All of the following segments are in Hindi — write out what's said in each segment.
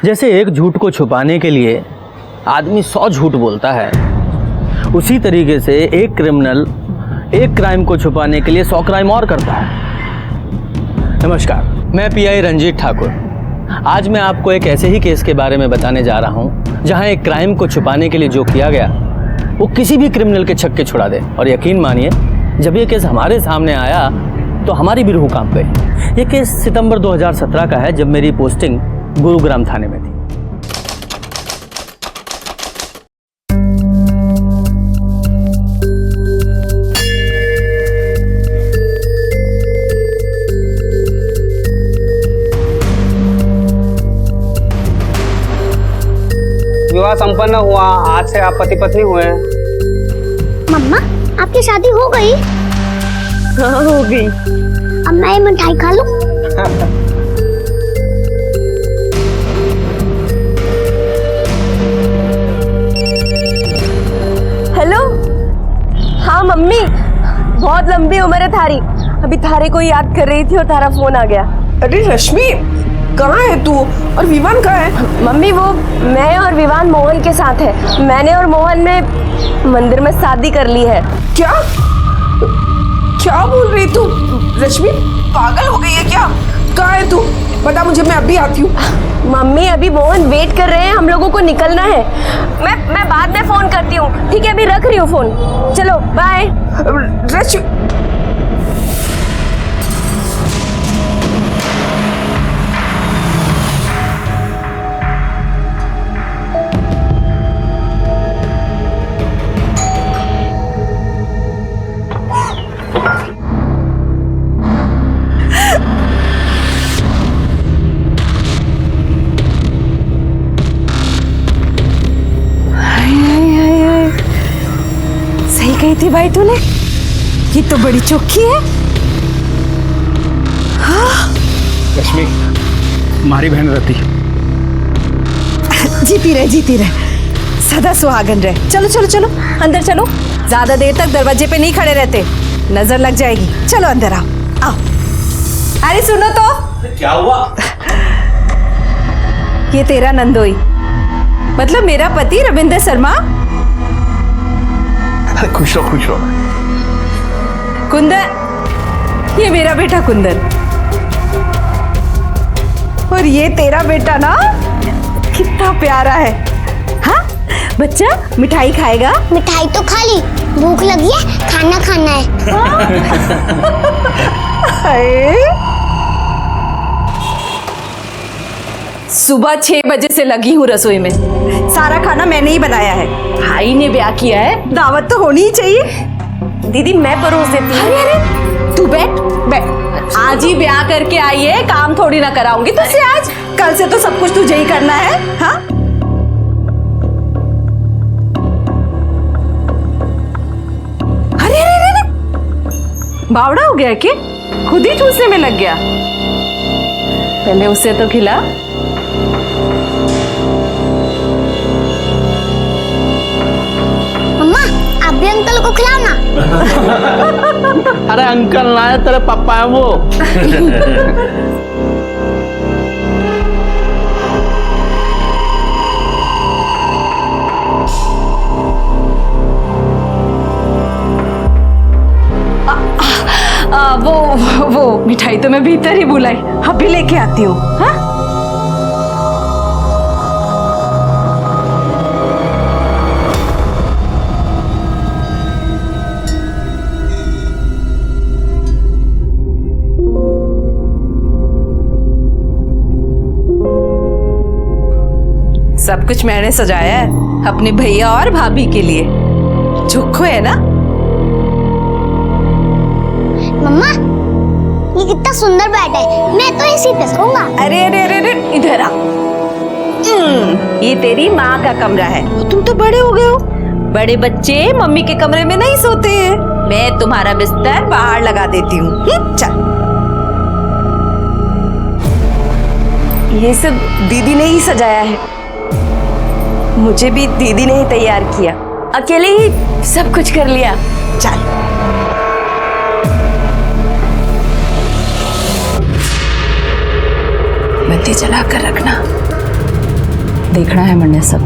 जैसे एक झूठ को छुपाने के लिए आदमी 100 झूठ बोलता है, उसी तरीके से एक क्रिमिनल एक क्राइम को छुपाने के लिए 100 क्राइम और करता है। नमस्कार, मैं पीआई रंजीत ठाकुर। आज मैं आपको एक ऐसे ही केस के बारे में बताने जा रहा हूं जहां एक क्राइम को छुपाने के लिए जो किया गया वो किसी भी क्रिमिनल के छक्के छुड़ा दे। और यकीन मानिए, जब ये केस हमारे सामने आया तो हमारी भी रूह कांप गई। ये केस सितंबर 2017 का है, जब मेरी पोस्टिंग गुरुग्राम थाने में थी। विवाह संपन्न हुआ, आज से आप पति पत्नी हुए। मम्मा, आपकी शादी हो गई? हाँ, हो गई। अब मैं ये मिठाई खा लूं? हेलो। हाँ मम्मी, बहुत लंबी उम्र है थारी। अभी थारे को याद कर रही थी और थारा फोन आ गया। अरे रश्मि, कहाँ है तू? और विवान कहाँ है? मम्मी, वो मैं और विवान मोहन के साथ है। मैंने और मोहन ने मंदिर में शादी कर ली है। क्या क्या बोल रही तू? रश्मि, पागल हो गई है क्या? कहाँ है तू? बता मुझे, मैं अभी आती हूँ। मम्मी, अभी मोहन वेट कर रहे हैं, हम लोगों को निकलना है। मैं बाद में फोन करती हूँ, ठीक है? अभी रख रही हूँ फोन। चलो बाय। रश्मि, सही कही थी भाई तूने, ये तो बड़ी चौकी है। रश्मि, हमारी बहन रति। जीती रहे, सदा सुहागन रहे। चलो चलो चलो, अंदर चलो। ज्यादा देर तक दरवाजे पे नहीं खड़े रहते, नजर लग जाएगी। चलो अंदर आओ आओ। अरे सुनो तो, क्या हुआ? ये तेरा नंदोई, मतलब मेरा पति रविंद्र शर्मा। खुश हो। कुंदन, ये मेरा बेटा कुंदन। और ये तेरा बेटा ना, कितना प्यारा है। हाँ बच्चा, मिठाई खाएगा? मिठाई तो खा ली, भूख लगी है, खाना है। सुबह 6 बजे से लगी हूँ रसोई में। सारा खाना मैंने ही बनाया है। भाई ने ब्याह किया है, दावत तो होनी ही चाहिए। दीदी, मैं परोस देती हूँ। अरे तू बैठ। आज ही ब्याह करके आई है, काम थोड़ी ना कराऊंगी तुझसे आज। कल से तो सब कुछ तुझे ही करना है। हाँ, अरे बावड़ा हो गया कि खुद ही ठूसने में लग गया? पहले उसे तो खिला। मम्मा, आप भी अंकल को खिलाओ ना। अरे अंकल ना है, तेरे पापा है वो। वो मिठाई तो मैं भीतर ही बुलाई, अभी लेके आती हूँ। हाँ, सब कुछ मैंने सजाया है अपने भैया और भाभी के लिए। चुखो है ना? मम्मा, ये कितना सुंदर बेड है, मैं तो इसी पे सोऊंगा। अरे अरे अरे अरे, इधर आ। ये तेरी माँ का कमरा है। तुम तो बड़े हो गए हो, बड़े बच्चे मम्मी के कमरे में नहीं सोते हैं। मैं तुम्हारा बिस्तर बाहर लगा देती हूँ। चल। ये सब दीदी ने ही सजाया है, मुझे भी दीदी ने ही तैयार किया। अकेले ही सब कुछ कर लिया। चल। बत्ती जला कर रखना। देखना है मैंने सब।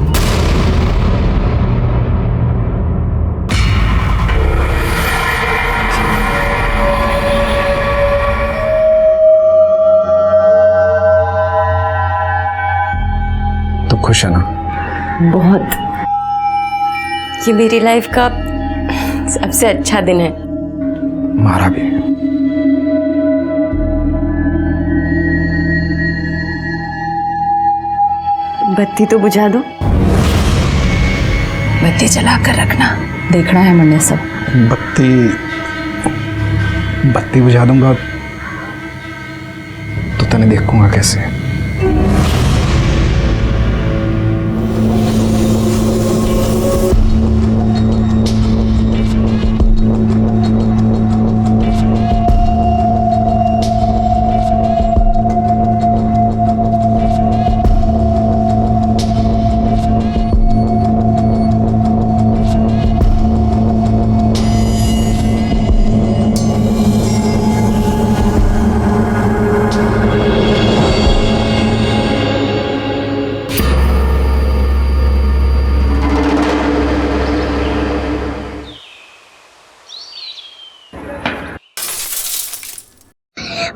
तो खुश है ना? बहुत। ये मेरी लाइफ का सबसे अच्छा दिन है। हमारा भी। बत्ती तो बुझा दो। बत्ती जला कर रखना, देखना है मैंने सब। बत्ती बुझा दूंगा तो तने देखूंगा कैसे?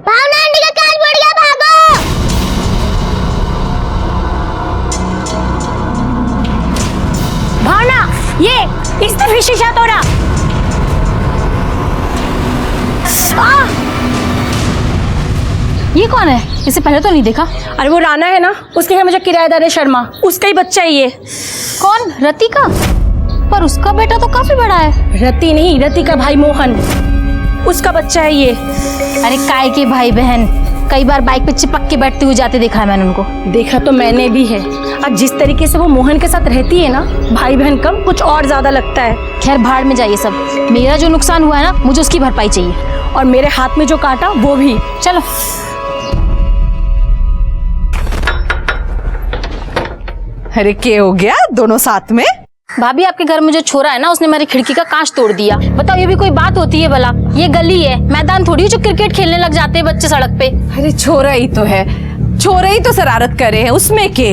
भावना आंटी का कान पड़ गया, भागो। भावना, ये इसने फिर शीशा तोड़ा। ये कौन है? इसे पहले तो नहीं देखा। अरे वो राना है ना, उसके घर में जो किराएदार है शर्मा, उसका ही बच्चा है ये। कौन? रति का? पर उसका बेटा तो काफी बड़ा है। रति नहीं, रति का भाई मोहन, उसका बच्चा है ये। अरे काय के भाई बहन, कई बार बाइक पे चिपक के बैठते हुए जाते देखा है मैंने उनको। देखा तो मैंने भी है। और जिस तरीके से वो मोहन के साथ रहती है ना, भाई बहन कम कुछ और ज्यादा लगता है। खैर भाड़ में जाइए सब। मेरा जो नुकसान हुआ है ना, मुझे उसकी भरपाई चाहिए। और मेरे हाथ में जो काटा वो भी। चलो। अरे क्या हो गया दोनों साथ में? भाभी, आपके घर में जो छोरा है ना, उसने मेरी खिड़की का कांच तोड़ दिया। बताओ, ये भी कोई बात होती है भला? ये गली है, मैदान थोड़ी जो क्रिकेट खेलने लग जाते हैं बच्चे सड़क पे। अरे छोरा ही तो है, छोरा ही तो शरारत करे हैं, उसमें के।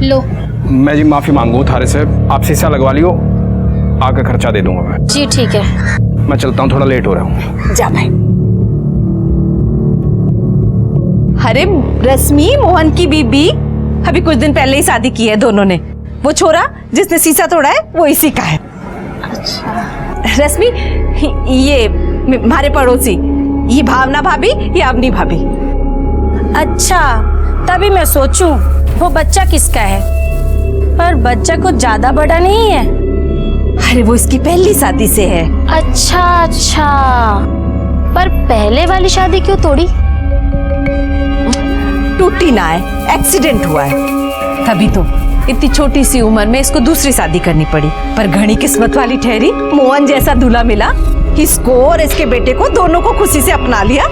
लो। मैं जी माफी मांगू थारे से, आप शीशा लगवा लियो, आगे खर्चा दे दूंगा मैं। जी ठीक है। मैं चलता हूँ, थोड़ा लेट हो रहा हूँ। जा भाई। अरे रश्मि, मोहन की बीबी अभी कुछ दिन पहले ही शादी की है दोनों ने। वो छोरा जिसने शीशा तोड़ा है वो इसी का है। अच्छा। रश्मि, ये हमारे पड़ोसी, ये भावना भाभी, ये अवनी भाभी। अच्छा, तभी मैं सोचूं वो बच्चा किसका है। पर बच्चा कुछ ज्यादा बड़ा नहीं है। अरे वो इसकी पहली शादी से है। अच्छा अच्छा, पर पहले वाली शादी क्यों तोड़ी? टूटी ना है, एक्सीडेंट हुआ है, तभी तो इतनी छोटी सी उम्र में इसको दूसरी शादी करनी पड़ी। पर घनी किस्मत वाली ठहरी, मोहन जैसा दूल्हा मिला। इसको और इसके बेटे को दोनों को खुशी से अपना लिया।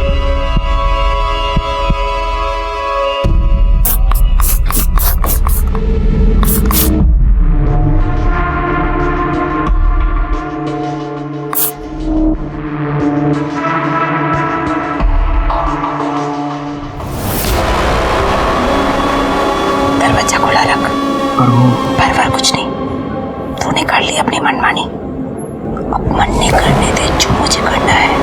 दरवाजा खुला रख। पर कुछ नहीं, तूने कर ली अपनी मनमानी, अब मन नहीं करने दे जो मुझे करना है।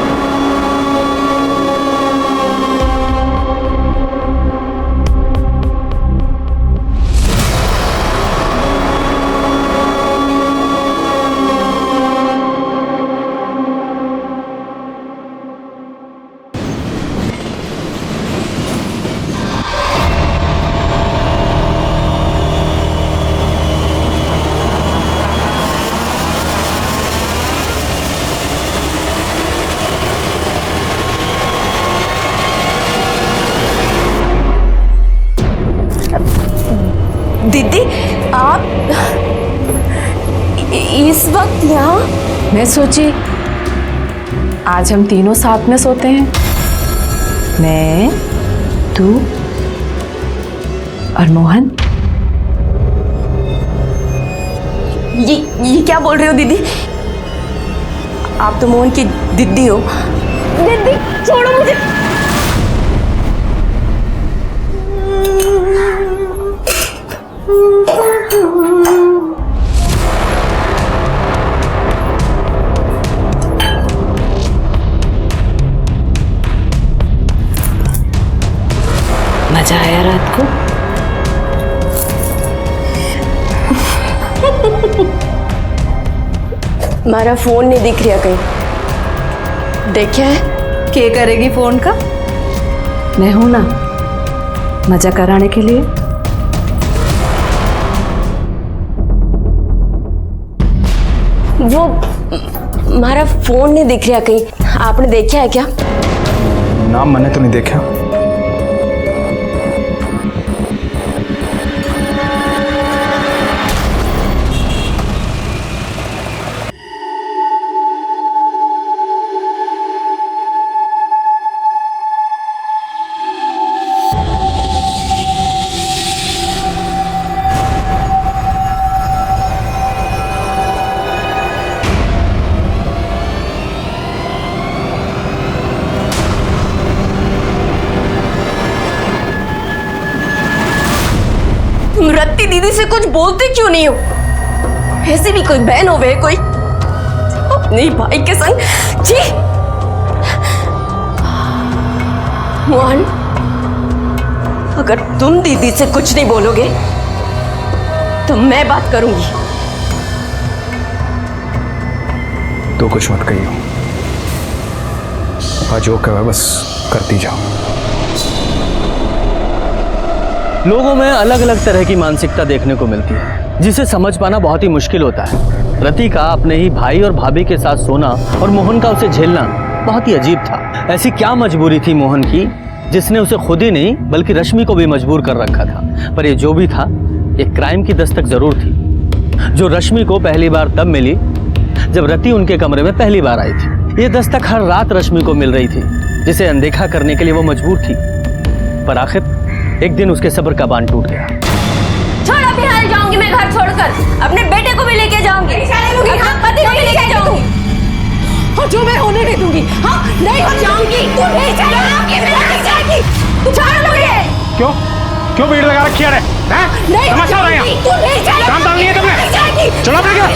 दीदी, आप इस वक्त यहाँ? मैं सोची आज हम तीनों साथ में सोते हैं, मैं, तू और मोहन। ये क्या बोल रहे हो दीदी? आप तो मोहन की दीदी हो। दीदी छोड़ो मुझे। मजा आया रात को? हमारा फोन नहीं दिख रहा कहीं, देखा है? क्या करेगी फोन का? मैं हूं ना मजा कराने के लिए। वो हमारा फोन नहीं दिख रहा कहीं, आपने देखा है क्या? नाम मैंने तो नहीं देखा। तुम रत्ती दीदी से कुछ बोलते क्यों नहीं हो? ऐसी भी कोई बहन हो वे कोई अपने भाई के संग? जी मोहन, अगर तुम दीदी से कुछ नहीं बोलोगे तो मैं बात करूंगी। तो कुछ मत कहियो, आज जो कहा बस करती जाओ। लोगों में अलग अलग तरह की मानसिकता देखने को मिलती है, जिसे समझ पाना बहुत ही मुश्किल होता है। रति का अपने ही भाई और भाभी के साथ सोना और मोहन का उसे झेलना बहुत ही अजीब था। ऐसी क्या मजबूरी थी मोहन की जिसने उसे खुद ही नहीं बल्कि रश्मि को भी मजबूर कर रखा था। पर ये जो भी था, एक क्राइम की दस्तक जरूर थी, जो रश्मि को पहली बार तब मिली जब रति उनके कमरे में पहली बार आई थी। ये दस्तक हर रात रश्मि को मिल रही थी, जिसे अनदेखा करने के लिए वो मजबूर थी। पर आखिर एक दिन उसके सब्र का बांध टूट गया। छोड़, अभी हाल जाऊंगी मैं घर छोड़कर, अपने बेटे को भी लेके जाऊंगी, अपने पति को भी लेके जाऊंगी, और जो मैं होने नहीं दूंगी। हाँ, नहीं हो जाऊंगी, तू नहीं जाएगी, मैं नहीं जाएगी, तू छोड़ मुझे। क्यों क्यों भीड़ लगा रखी है? नहीं तमाशा हो रहा है? तू नहीं जाएगी, काम डाल लिया तुमने? चलो अपने घर।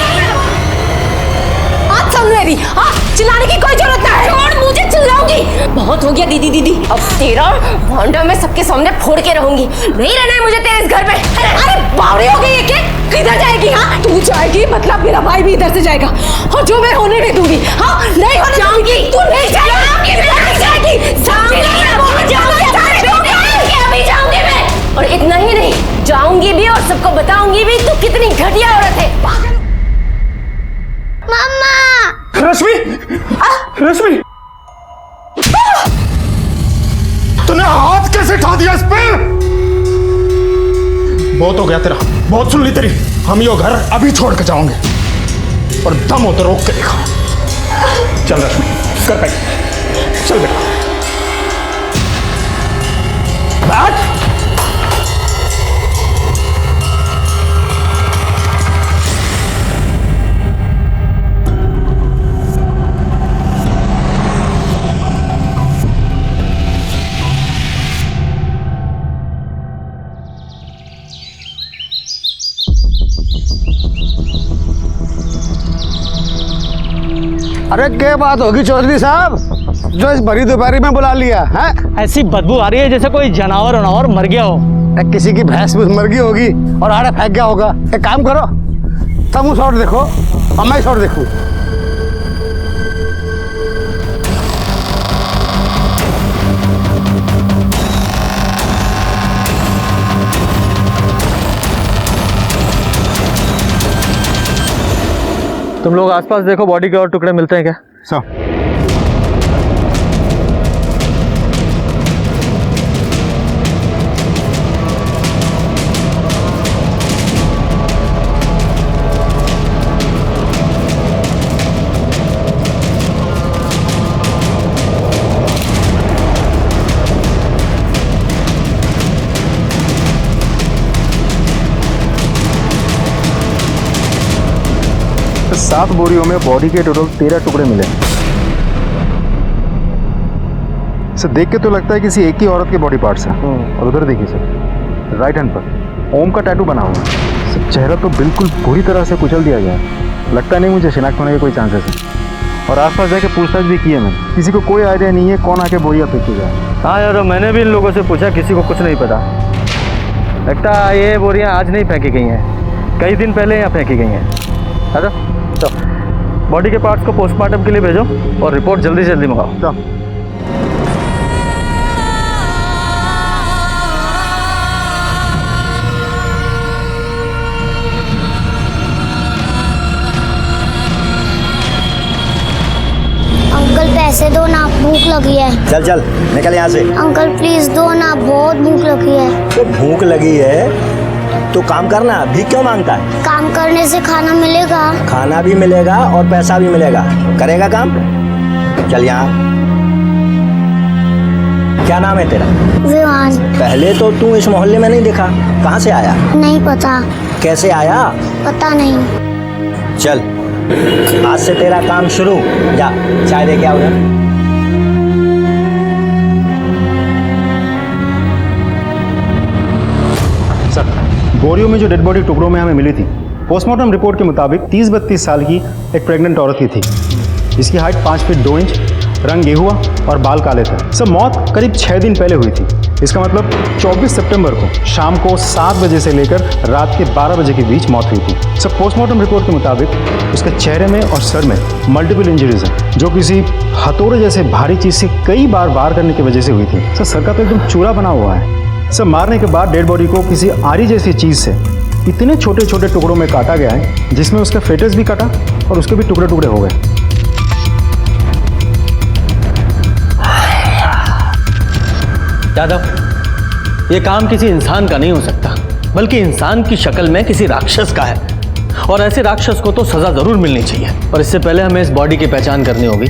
बात सुन मेरी, हाँ, चिल्लाने की कोई जरूरत नहीं है। छोड़ मुझे, चिल्लाऊंगी। बहुत हो गया दीदी दीदी, अब तेरा भांडा मैं सबके सामने फोड़ के रहूंगी। नहीं रहना है मुझे तेरे इस घर में। अरे बावड़ी हो गई है क्या? किधर जाएगी? हाँ, तू जाएगी मतलब मेरा भाई भी इधर से जाएगा, और जो मैं होने नहीं दूंगी। हाँ, नहीं हो जाऊंगी, तू नहीं जाएगी, नहीं जाएगी, अभी जाऊंगी मैं। और इतना ही नहीं, जाऊंगी भी और सबको बताऊंगी भी तू कितनी घटिया औरत है। मम्मा, रश्मि, रश्मि, तूने हाथ कैसे उठा दिया इस पे? बहुत हो गया तेरा, बहुत सुन ली तेरी। हम यो घर अभी छोड़ के जाओगे, और दम हो तो रोक के देखो। चल रश्मि, कर पाई, चल बेटा। बैठ। अरे क्या बात होगी चौधरी साहब, जो इस भरी दोपहरी में बुला लिया है? ऐसी बदबू आ रही है जैसे कोई जानवर वनावर मर गया हो। किसी की भैंस भूस मर गई होगी और आड़े फेंक गया होगा। एक काम करो, तुम शॉट देखो और मैं शॉट देखूं। तुम लोग आसपास देखो, बॉडी के और टुकड़े मिलते हैं क्या? सब सात बोरियों में बॉडी के टोटल 13 टुकड़े मिले। इसे देख के तो लगता है किसी एक ही औरत के बॉडी पार्ट्स हैं। और उधर देखिए सर, राइट हैंड पर ओम का टैटू बना हुआ है। सर चेहरा तो बिल्कुल पूरी तरह से कुचल दिया गया है। लगता नहीं मुझे शिनाख्त होने के कोई चांसेस है। और आसपास जाके पूछताछ भी की है मैंने, किसी को कोई आइडिया नहीं है कौन आके बोरिया फेंकेगा। हाँ यार, मैंने भी इन लोगों से पूछा, किसी को कुछ नहीं पता। लगता है ये बोरियां आज नहीं फेंकी गई हैं, कई दिन पहले यहाँ फेंकी गई हैं। अच्छा तो बॉडी के पार्ट्स को पोस्टमार्टम के लिए भेजो और रिपोर्ट जल्दी से जल्दी मंगाओ। तो अंकल पैसे दो ना, भूख लगी है। चल चल निकल यहाँ से। अंकल प्लीज दो ना, बहुत भूख लगी है। तो भूख लगी है तो काम करना, भीख क्यों मांगता है? काम करने से खाना मिलेगा। खाना भी मिलेगा और पैसा भी मिलेगा, करेगा काम। चल यहाँ। क्या नाम है तेरा? विवान। पहले तो तू इस मोहल्ले में नहीं दिखा, कहाँ से आया? नहीं पता। कैसे आया? पता नहीं। चल आज से तेरा काम शुरू, जा चाय लेके आओ। सर, बोरियों में जो डेड बॉडी टुकड़ों में हमें मिली थी, पोस्टमार्टम रिपोर्ट के मुताबिक 30-32 साल की एक प्रेग्नेंट औरत की थी। इसकी हाइट 5 फीट 2 इंच, रंग गेहुआ और बाल काले थे। सब मौत करीब 6 दिन पहले हुई थी। इसका मतलब 24 सितंबर को शाम को 7 बजे से लेकर रात के 12 बजे के बीच मौत हुई थी। सब पोस्टमार्टम रिपोर्ट के मुताबिक उसके चेहरे में और सर में मल्टीपल इंजरीज हैं, जो किसी हथौड़े जैसे भारी चीज़ से कई बार वार करने की वजह से हुई थी। सर का तो एकदम चूरा बना हुआ है। सब मारने के बाद डेड बॉडी को किसी आरी जैसी चीज़ से इतने छोटे छोटे टुकड़ों में काटा गया है, जिसमें उसका फेटस भी काटा और उसके भी टुकड़े टुकड़े हो गए। यादव, ये काम किसी इंसान का नहीं हो सकता, बल्कि इंसान की शक्ल में किसी राक्षस का है। और ऐसे राक्षस को तो सजा जरूर मिलनी चाहिए। और इससे पहले हमें इस बॉडी की पहचान करनी होगी।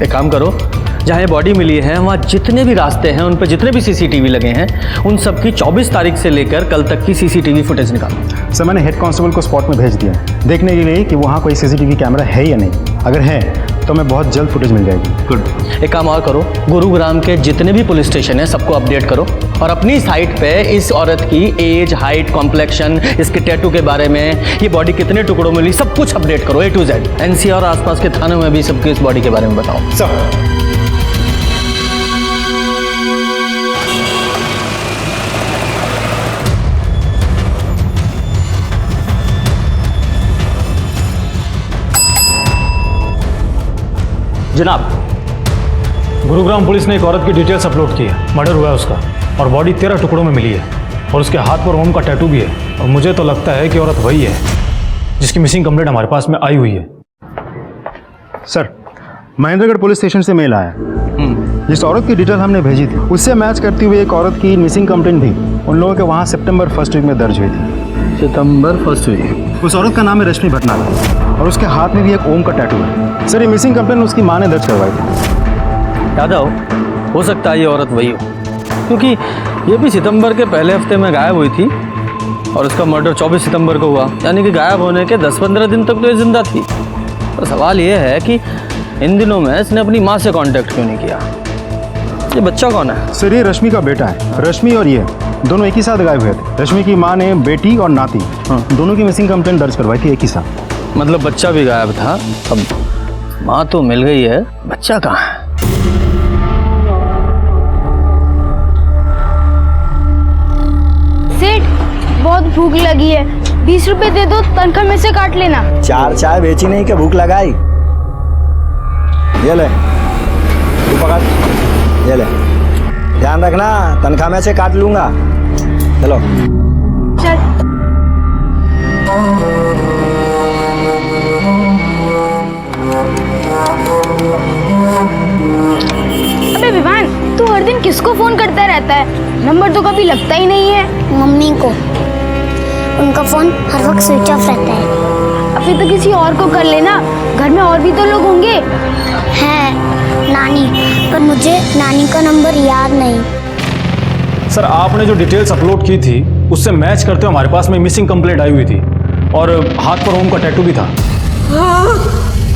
एक काम करो, जहाँ ये बॉडी मिली है वहाँ जितने भी रास्ते हैं, उन पर जितने भी सीसीटीवी लगे हैं, उन सब की 24 तारीख से लेकर कल तक की सीसीटीवी फुटेज निकालो। सर, मैंने हेड कांस्टेबल को स्पॉट में भेज दिया है देखने के लिए कि वहाँ कोई सीसीटीवी कैमरा है या नहीं। अगर है तो हमें बहुत जल्द फुटेज मिल जाएगी। गुड। एक काम और करो, गुरुग्राम के जितने भी पुलिस स्टेशन हैं सबको अपडेट करो और अपनी साइट पे इस औरत की एज, हाइट, कॉम्प्लेक्शन, इसके टैटू के बारे में, ये बॉडी कितने टुकड़ों में मिली, सब कुछ अपडेट करो A to Z। NCR और आसपास के थानों में भी सबके इस बॉडी के बारे में बताओ। सर, जनाब, गुरुग्राम पुलिस ने एक औरत की डिटेल्स अपलोड की है। मर्डर हुआ है उसका और बॉडी 13 टुकड़ों में मिली है और उसके हाथ पर ओम का टैटू भी है। और मुझे तो लगता है कि औरत वही है जिसकी मिसिंग कंप्लेंट हमारे पास में आई हुई है। सर, महेंद्रगढ़ पुलिस स्टेशन से मेल आया। जिस औरत की डिटेल हमने भेजी थी उससे मैच करती हुई एक औरत की मिसिंग कंप्लेंट भी उन लोगों के वहाँ सितंबर 1 वीक में दर्ज हुई थी। सितंबर 1 वीक। उस औरत का नाम है रश्मि भटनागर और उसके हाथ में भी एक ओम का टैटू है। सर, ये मिसिंग कंप्लेंट उसकी माँ ने दर्ज करवाई थी। यादव, हो सकता है ये औरत वही हो, क्योंकि ये भी सितंबर के पहले हफ्ते में गायब हुई थी और उसका मर्डर 24 सितंबर को हुआ, यानी कि गायब होने के 10-15 दिन तक तो ये जिंदा थी। तो सवाल ये है कि इन दिनों में इसने अपनी माँ से कांटेक्ट क्यों नहीं किया? ये बच्चा कौन है? सर, ये रश्मि का बेटा है। रश्मि और ये दोनों एक ही साथ गायब हुए थे। रश्मि की माँ ने बेटी और नाती दोनों की मिसिंग कंप्लेंट दर्ज करवाई थी एक ही साथ। मतलब बच्चा भी गायब था। अब माँ तो मिल गई है, बच्चा कहाँ है? सेठ, बहुत भूख लगी है, 20 रुपए दे दो, तनख्वाह में से काट लेना। 4 चाय बेची नहीं कि भूख लगाई? ये ले, तू पकड़, ये ले। ध्यान रखना, तनख्वाह में से काट लूंगा। चलो चल। अबे विवान, तू हर दिन किसको फोन करता रहता है? नंबर तो कभी लगता ही नहीं है। मम्मी को, उनका फोन हर वक्त स्विच ऑफ रहता है। अभी तो किसी और को कर लेना, घर में और भी तो लोग होंगे। हैं नानी, पर मुझे नानी का नंबर याद नहीं। सर, आपने जो डिटेल्स अपलोड की थी उससे मैच करते हुए हमारे पास में मिसिंग कंप्लेंट आई हुई थी और हाथ पर ओम का टैटू भी था। हाँ,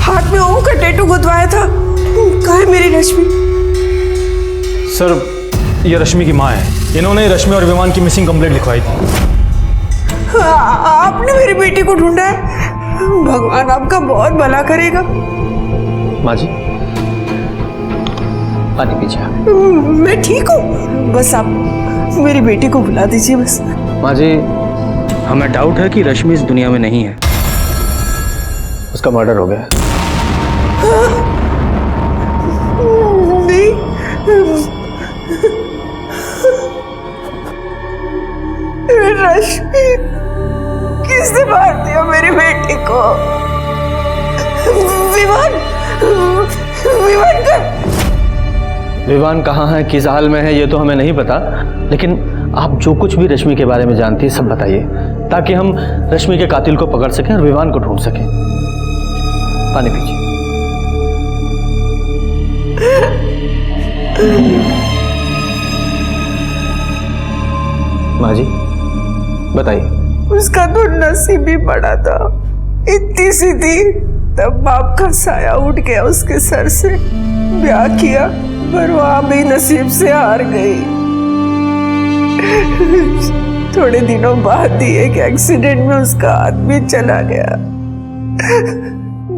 हाथ में ओम का टैटू गुदवाया था। कहाँ है मेरी रश्मि? सर, ये रश्मि की माँ है। इन्होंने रश्मि और विमान की मिसिंग कंप्लेंट लिखवाई थी। आपने मेरी बेटी को ढूंढा है? भगवान आपका बहुत भला करेगा। माँ जी पानी पीजिए। मैं ठीक हूँ, बस आप मेरी बेटी को बुला दीजिए बस। माँ जी हमें डाउट है कि रश्मि इस दुनिया में नहीं है, उसका मर्डर हो गया है। नहीं, रश्मि किसने मार दिया मेरी बेटी को? विवान, विवान का विवान कहाँ है, किस हाल में है, ये तो हमें नहीं पता, लेकिन आप जो कुछ भी रश्मि के बारे में जानती है सब बताइए, ताकि हम रश्मि के कातिल को पकड़ सकें और विवान को ढूंढ सकें। पानी पीजिए। माँ जी बताइए। उसका तो नसीब ही बड़ा था, इतनी सी थी तब बाप का साया उठ गया उसके सर से। ब्याह किया पर वहां भी नसीब से हार गई। थोड़े दिनों बाद ही एक एक्सीडेंट में उसका आदमी चला गया।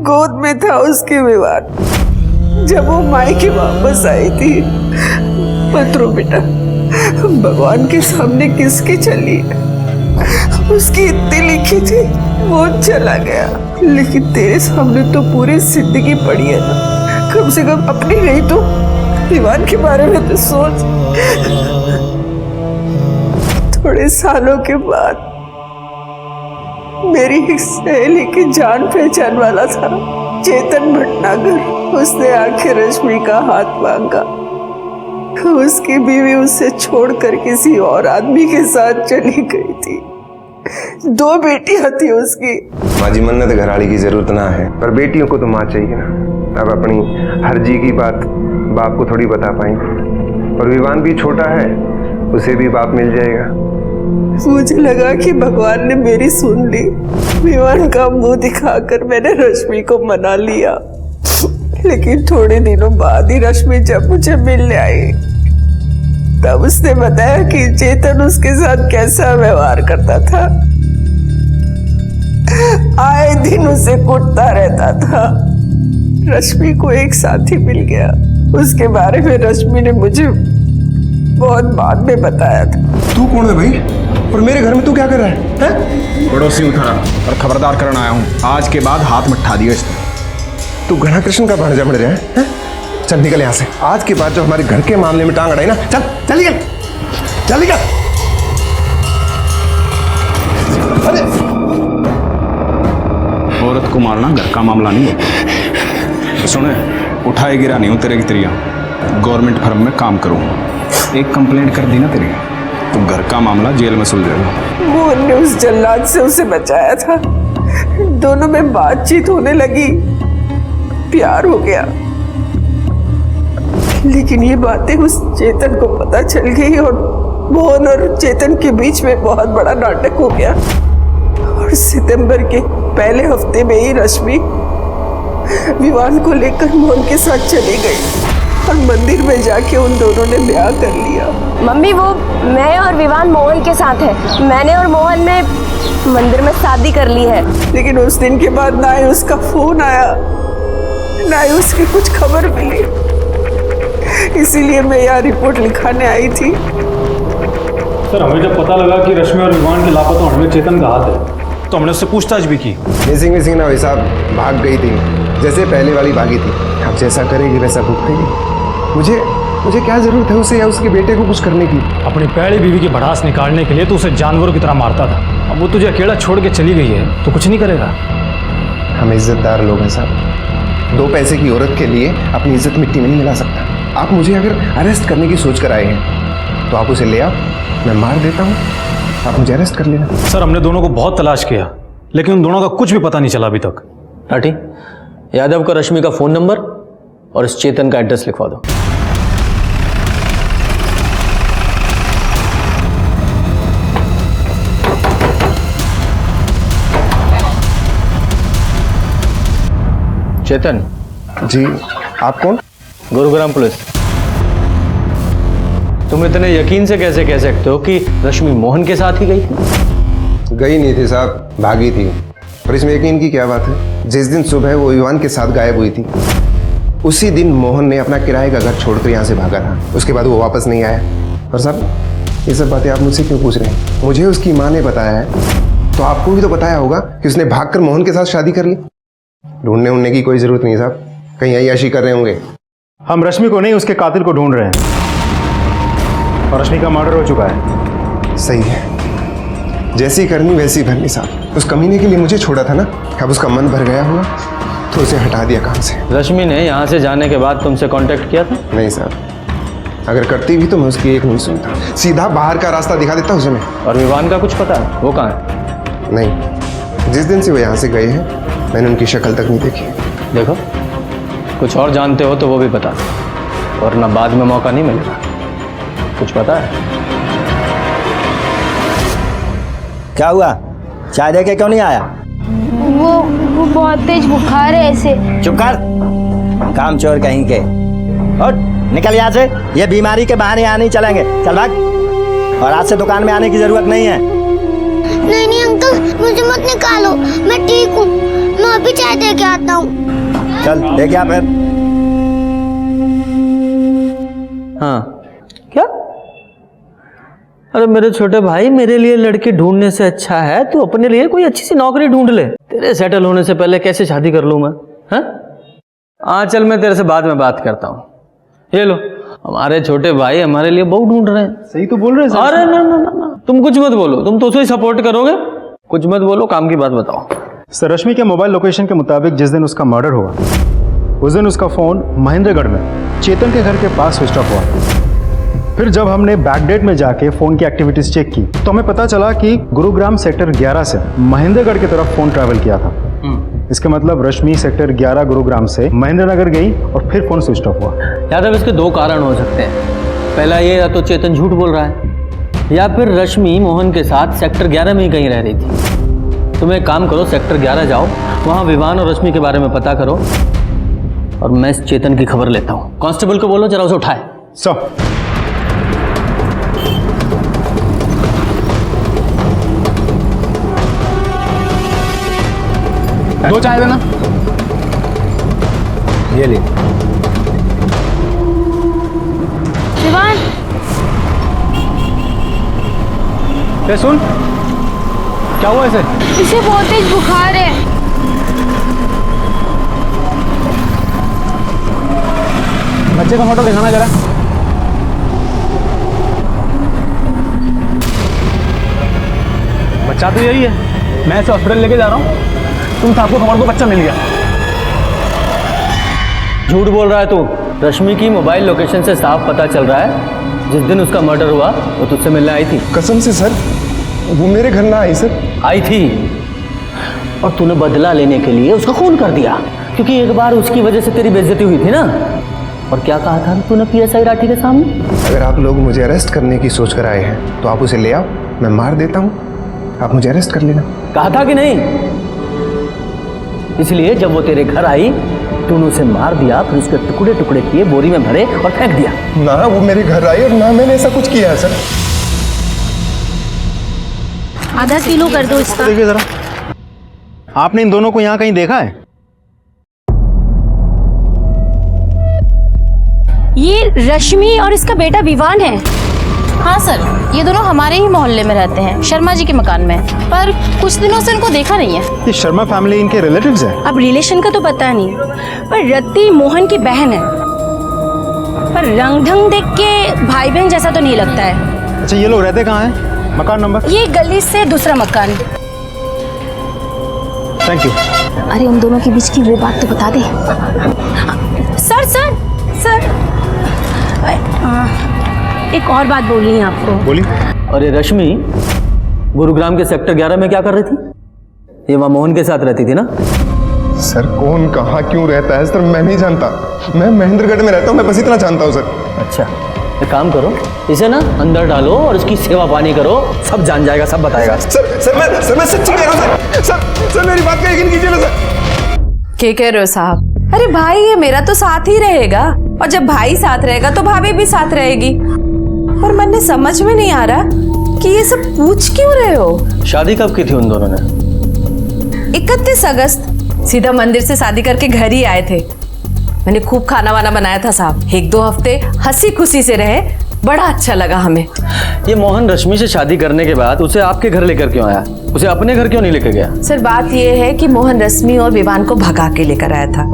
गोद में था उसके विवान। जब वो मायके वापस आई थी, मत रो बेटा, भगवान के सामने किसकी चली है? उसकी इतनी लिखी थी, वो चला गया, लेकिन तेरे सामने तो पूरी जिंदगी पड़ी है ना। कम से कम अपनी नहीं तो विवान के बारे में तो सोच। थोड़े सालों के बाद मेरी एक सहेली की जान पहचान वाला था, चेतन भटनागर। उसने आखिर रश्मि का हाथ मांगा। उसकी बीवी उसे छोड़कर किसी और आदमी के साथ चली गई थी। 2 बेटियां थी उसकी। माँ जी मन्नत घराड़ी की जरूरत ना है, पर बेटियों को तो माँ चाहिए ना। अब अपनी हर्जी की बात बाप को थोड़ी बता पाएंगे, और विवान भी छोटा है, उसे भी बाप मिल जाएगा। मुझे लगा कि भगवान ने मेरी सुन ली। विवान का मुंह दिखाकर मैंने रश्मि को मना लिया, लेकिन थोड़े दिनों बाद ही रश्मि जब मुझे मिलने आई, तब उसने बताया कि चेतन उसके साथ कैसा व्यवहार करता था। आए दिन उसे कुटता रहता था। रश्मि को एक साथी मिल गया, उसके बारे में रश्मि ने मुझे बहुत बाद में बताया था। तू कौन है भाई, और मेरे घर में तू क्या कर रहा है? पड़ोसी हूँ थारा, और खबरदार करना आया हूँ। आज के बाद हाथ मत उठा दियो इसने। तू घना कृष्ण का भांजा बन रहा है? चल निकल यहाँ से। आज के बाद जो हमारे घर के मामले में टांग अड़ाई ना, चल चल निकल, चल निकल। अरे औरत को मारना घर का मामला नहीं होता। सुने, उठाए गिरा नहीं हूँ तेरे की तेरिया। गवर्नमेंट फर्म में काम करूँ, एक कंप्लेंट कर दी ना तेरी, तो घर का मामला जेल में सुलझेगा। मोहन ने उस जल्लाद से उसे बचाया था। दोनों में बातचीत होने लगी, प्यार हो गया, लेकिन ये बातें उस चेतन को पता चल गई और मोहन और चेतन के बीच में बहुत बड़ा नाटक हो गया। और सितंबर के पहले हफ्ते में ही रश्मि विवान को लेकर मोहन के साथ चली गई और मंदिर में जाके उन दोनों ने ब्याह कर लिया। मम्मी, वो मैं और विवान मोहन के साथ है। मैंने और मोहन ने मंदिर में शादी कर ली है। लेकिन उस दिन के बाद ना ही उसका फोन आया, ना ही उसकी कुछ खबर मिली। इसीलिए मैं यहाँ रिपोर्ट लिखाने आई थी। सर हमें जब पता लगा कि रश्मि और विवान के लापता होने में चेतन का हाथ है, तो हमने उससे पूछताछ भी की। मिसिंग ना भाई साहब, भाग गई थी जैसे पहले वाली भागी थी। अब जैसा करेगी वैसा भुगतेगी। मुझे क्या जरूरत है उसे या उसके बेटे को कुछ करने की? अपनी पहली बीवी की भड़ास निकालने के लिए तो उसे जानवरों की तरह मारता था। अब वो तुझे अकेला छोड़ के चली गई है तो कुछ नहीं करेगा। हम इज्जतदार लोग हैं साहब, 2 पैसे की औरत के लिए अपनी इज्जत मिट्टी में नहीं मिला सकता। आप मुझे अगर अरेस्ट करने की सोच कर आए हैं तो आप उसे ले आओ, मैं मार देता हूँ, आप मुझे अरेस्ट कर लेना। सर हमने दोनों को बहुत तलाश किया, लेकिन उन दोनों का कुछ भी पता नहीं चला अभी तक। टाटी, यादव को रश्मि का फोन नंबर और इस चेतन का एड्रेस लिखवा दो। चेतन जी, आप कौन? गुरुग्राम पुलिस। तुम इतने यकीन से कैसे कह सकते हो कि रश्मि मोहन के साथ ही गई थी? गई नहीं थी साहब, भागी थी। और इसमें यकीन की क्या बात है? जिस दिन सुबह वो विवान के साथ गायब हुई थी, उसी दिन मोहन ने अपना किराए का घर छोड़कर यहाँ से भागा था। उसके बाद वो वापस नहीं आया। और साहब ये सब बातें आप मुझसे क्यों पूछ रहे हैं? मुझे उसकी माँ ने बताया है, तो आपको भी तो बताया होगा कि उसने भागकर मोहन के साथ शादी कर ली। ढूंढने उड़ने की कोई जरूरत नहीं साहब, कहीं अय्याशी कर रहे होंगे। हम रश्मि को नहीं, उसके कातिल को ढूंढ रहे हैं, और रश्मि का मर्डर हो चुका है। सही है, जैसी करनी वैसी भरनी साहब। उस कमीने के लिए मुझे छोड़ा था ना, अब उसका मन भर गया होगा तो उसे हटा दिया काम से। रश्मि ने यहाँ से जाने के बाद तुमसे कांटेक्ट किया था? नहीं साहब, अगर करती भी तो मैं उसकी एक नहीं सुनता, सीधा बाहर का रास्ता दिखा देता उसे मैं। और विवान का कुछ पता है, वो कहाँ है? नहीं, जिस दिन से वो यहाँ से गए हैं मैंने उनकी शक्ल तक नहीं देखी। देखो, कुछ और जानते हो तो वो भी बता दो, वरना बाद में मौका नहीं मिलेगा। कुछ पता है? क्या हुआ? चाय दे के क्यों नहीं आया? वो बहुत तेज बुखार है ऐसे। चुप कर, काम चोर कहीं के। उठ, निकल यहाँ से। ये बीमारी के बहाने यहाँ नहीं चलेंगे, चल भाग। और आज से दुकान में आने की जरूरत नहीं है। नहीं नहीं अंकल, मुझे मत निकालो, मैं ठीक हूँ। मैं अभी चाय दे के आता हूँ। चल देख आ फिर। हाँ, क्या? अरे मेरे छोटे भाई, मेरे लिए लड़की ढूंढने से अच्छा है तू अपने लिए कोई अच्छी सी नौकरी ढूंढ ले। तेरे सेटल होने से पहले कैसे शादी कर लूँ मैं? हाँ चल, मैं तेरे से बाद में बात करता हूँ। ये लो, हमारे छोटे भाई हमारे लिए बहू ढूंढ रहे हैं। सही तो बोल रहे हैं। अरे ना ना ना, तुम कुछ मत बोलो, तुम तो उसे ही सपोर्ट करोगे। कुछ मत बोलो, काम की बात बताओ। सर, रश्मि के मोबाइल लोकेशन के मुताबिक जिस दिन उसका मर्डर हुआ उस दिन उसका फ़ोन महेंद्रगढ़ में चेतन के घर के पास स्विच ऑफ हुआ। फिर जब हमने बैकडेट में जाके फ़ोन की एक्टिविटीज़ चेक की तो हमें पता चला कि गुरुग्राम सेक्टर 11 से महेंद्रगढ़ की तरफ फ़ोन ट्रैवल किया था। इसका मतलब रश्मि सेक्टर 11 गुरुग्राम से महेंद्रनगर गई और फिर फ़ोन स्विच ऑफ हुआ। यादव, इसके दो कारण हो सकते हैं। पहला ये, या तो चेतन झूठ बोल रहा है, या फिर रश्मि मोहन के साथ सेक्टर 11 में ही कहीं रह रही थी। तुम एक काम करो, सेक्टर 11 जाओ, वहाँ विवान और रश्मि के बारे में पता करो, और मैं इस चेतन की खबर लेता हूँ। कांस्टेबल को बोलो जरा उसे उठाए। सर, दो चाय देना। ये ले। विवान, क्या सुन, क्या हुआ इसे? इसे बहुत तेज बुखार है। बच्चे का फोटो दिखाना जरा। बच्चा तो यही है, मैं इसे हॉस्पिटल लेके जा रहा हूँ। तुम साहब को खबर दो, बच्चा मिल गया। झूठ बोल रहा है तू। रश्मि की मोबाइल लोकेशन से साफ पता चल रहा है जिस दिन उसका मर्डर हुआ वो तुझसे मिलने आई थी। कसम से सर, वो मेरे घर ना आई सर। आई थी, और तूने बदला लेने के लिए उसका खून कर दिया, क्योंकि एक बार उसकी वजह से तेरी बेइज्जती हुई थी ना। और क्या कहा था तूने पीएसआई राठी के सामने? अगर आप लोग मुझे अरेस्ट करने की सोच कर आए हैं तो आप उसे ले आओ, मैं मार देता हूँ, आप मुझे अरेस्ट कर लेना। कहा था कि नहीं? इसलिए जब वो तेरे घर आई तूने उसे मार दिया, फिर उसके टुकड़े टुकड़े किए, बोरी में भरे और फेंक दिया। ना वो मेरे घर आई और ना मैंने ऐसा कुछ किया है सर। आधा किलो कर दो इसका। देखिए जरा, आपने इन दोनों को यहाँ कहीं देखा है? ये रश्मि और इसका बेटा विवान है। हाँ सर, ये दोनों हमारे ही मोहल्ले में रहते हैं, शर्मा जी के मकान में, पर कुछ दिनों से इनको देखा नहीं है। ये शर्मा फैमिली इनके रिलेटिव्स हैं? अब रिलेशन का तो पता नहीं, पर रत्ती मोहन की बहन है, पर रंग ढंग देख के भाई बहन जैसा तो नहीं लगता है। अच्छा, ये लोग रहते कहाँ हैं? मकान नंबर? ये गली से दूसरा मकान। Thank you. अरे उन दोनों के बीच की वो बात तो बता दे। सर सर सर, एक और बात बोलनी है आपको। बोलिए। और ये रश्मि गुरुग्राम के सेक्टर 11 में क्या कर रही थी? ये वहाँ मोहन के साथ रहती थी ना? सर कौन कहाँ क्यों रहता है सर मैं नहीं जानता, मैं महेंद्रगढ़ में रहता हूँ, मैं बस इतना जानता हूँ सर। अच्छा, एक काम करो, इसे ना अंदर डालो और इसकी सेवा पानी करो, सब जान जाएगा, सब बताएगा। सर मैं सच्ची कह रहा हूँ सर मेरी बात का यकीन कीजिए ना सर। क्या कह रहे हो साहब? अरे भाई ये मेरा तो साथ ही रहेगा, और जब भाई साथ रहेगा तो भाभी भी साथ रहेगी। और मन समझ में नहीं आ रहा कि ये सब पूछ क्यों रहे हो? शादी कब की थी उन दोनों ने? 31 अगस्त। सीधा मंदिर से शादी करके घर ही आए थे। मैंने खूब खाना वाना बनाया था साहब। 1-2 हफ्ते हंसी खुशी से रहे, बड़ा अच्छा लगा हमें। ये मोहन रश्मि से शादी करने के बाद उसे आपके घर लेकर क्यों आया? उसे अपने घर क्यों नहीं लेकर गया? सर बात ये है कि मोहन रश्मि और विवान को भगा के लेकर आया था।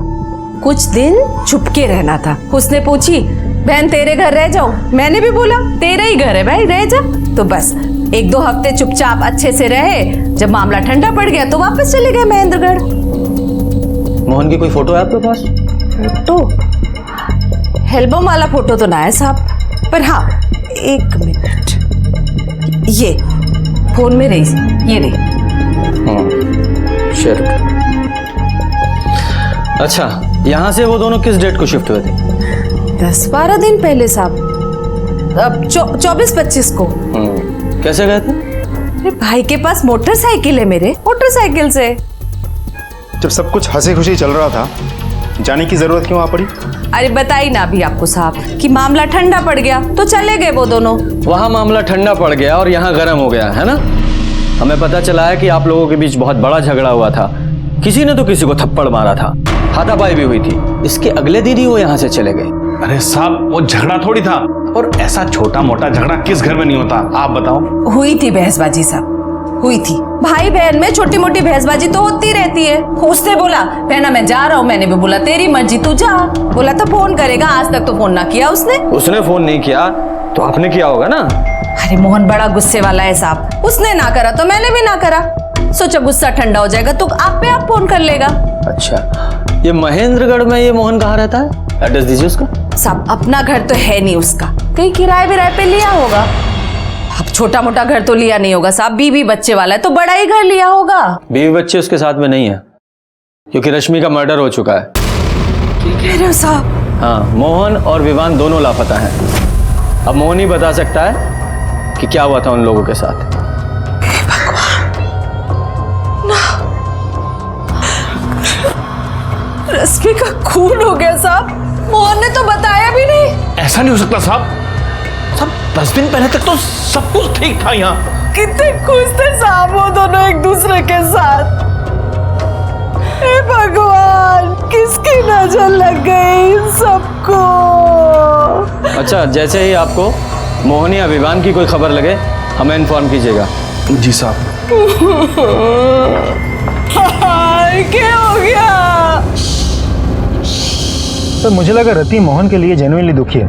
कुछ दिन चुपके रहना था। उसने पूछी बहन तेरे घर रह जाऊं? मैंने भी बोला तेरा ही घर है भाई, रह जा। तो बस 1-2 हफ्ते चुपचाप अच्छे से रहे। जब मामला ठंडा पड़ गया तो वापस चले गए महेंद्रगढ़। मोहन की कोई फोटो है आपके पास? फोटो? एल्बम वाला फोटो तो ना है साहब, पर हाँ 1 मिनट, ये फोन में रही, ये रही। शेयर। अच्छा, यहाँ से वो दोनों किस डेट को शिफ्ट हुए थे? 10-12 दिन पहले साहब, अब 24-25 को। कैसे गए थे? अरे भाई के पास मोटरसाइकिल है मेरे, मोटरसाइकिल से। जब सब कुछ हंसी खुशी चल रहा था, जाने की जरूरत क्यों आ पड़ी? अरे बताई ना अभी आपको साहब कि मामला ठंडा पड़ गया तो चले गए वो दोनों। वहाँ मामला ठंडा पड़ गया और यहाँ गर्म हो गया है ना? हमें पता चला है कि आप लोगों के बीच बहुत बड़ा झगड़ा हुआ था। किसी ने तो किसी को थप्पड़ मारा था, हाथापाई भी हुई थी। इसके अगले दिन ही वो यहाँ से चले गए। अरे साहब वो झगड़ा थोड़ी था, और ऐसा छोटा मोटा झगड़ा किस घर में नहीं होता, आप बताओ। हुई थी बहसबाजी साहब, हुई थी। भाई बहन में छोटी मोटी बहसबाजी तो होती रहती है। उसने बोला बहना मैं जा रहा हूँ, मैंने भी बोला तेरी मर्जी तू जा। बोला था फोन करेगा, आज तक तो फोन ना किया उसने। उसने फोन नहीं किया तो आपने किया होगा ना? अरे मोहन बड़ा गुस्से वाला है साहब, उसने ना करा तो मैंने भी ना करा। सोचा गुस्सा ठंडा हो जाएगा तो आप पे आप फोन कर लेगा। अच्छा, ये महेंद्रगढ़ में ये मोहन कहाँ रहता है? एड्रेस दीजिए उसका। साहब अपना घर तो है नहीं उसका, कहीं किराए विराए पे लिया होगा। अब छोटा मोटा घर तो लिया नहीं होगा साहब, बीवी बच्चे वाला है तो बड़ा ही घर लिया होगा। बीवी बच्चे उसके साथ में नहीं है, क्योंकि रश्मि का मर्डर हो चुका है। कह रहे हो साहब? हाँ, मोहन और विवान दोनों लापता हैं। अब मोहन ही बता सकता है कि क्या हुआ था उन लोगों के साथ। रश्मि का खून हो गया साहब, मोहन ने तो बताया भी नहीं। ऐसा नहीं हो सकता साहब, 10 दिन पहले तक तो सब कुछ ठीक था यहाँ। कितने खुश थे साहब वो दोनों एक दूसरे के साथ। हे भगवान, किसकी नजर लग गई इन सबको। अच्छा, जैसे ही आपको मोहन या विवान की कोई खबर लगे हमें इन्फॉर्म कीजिएगा। जी साहब। क्या हो गया? सर मुझे लगा रति मोहन के लिए जेन्युइनली दुखी है,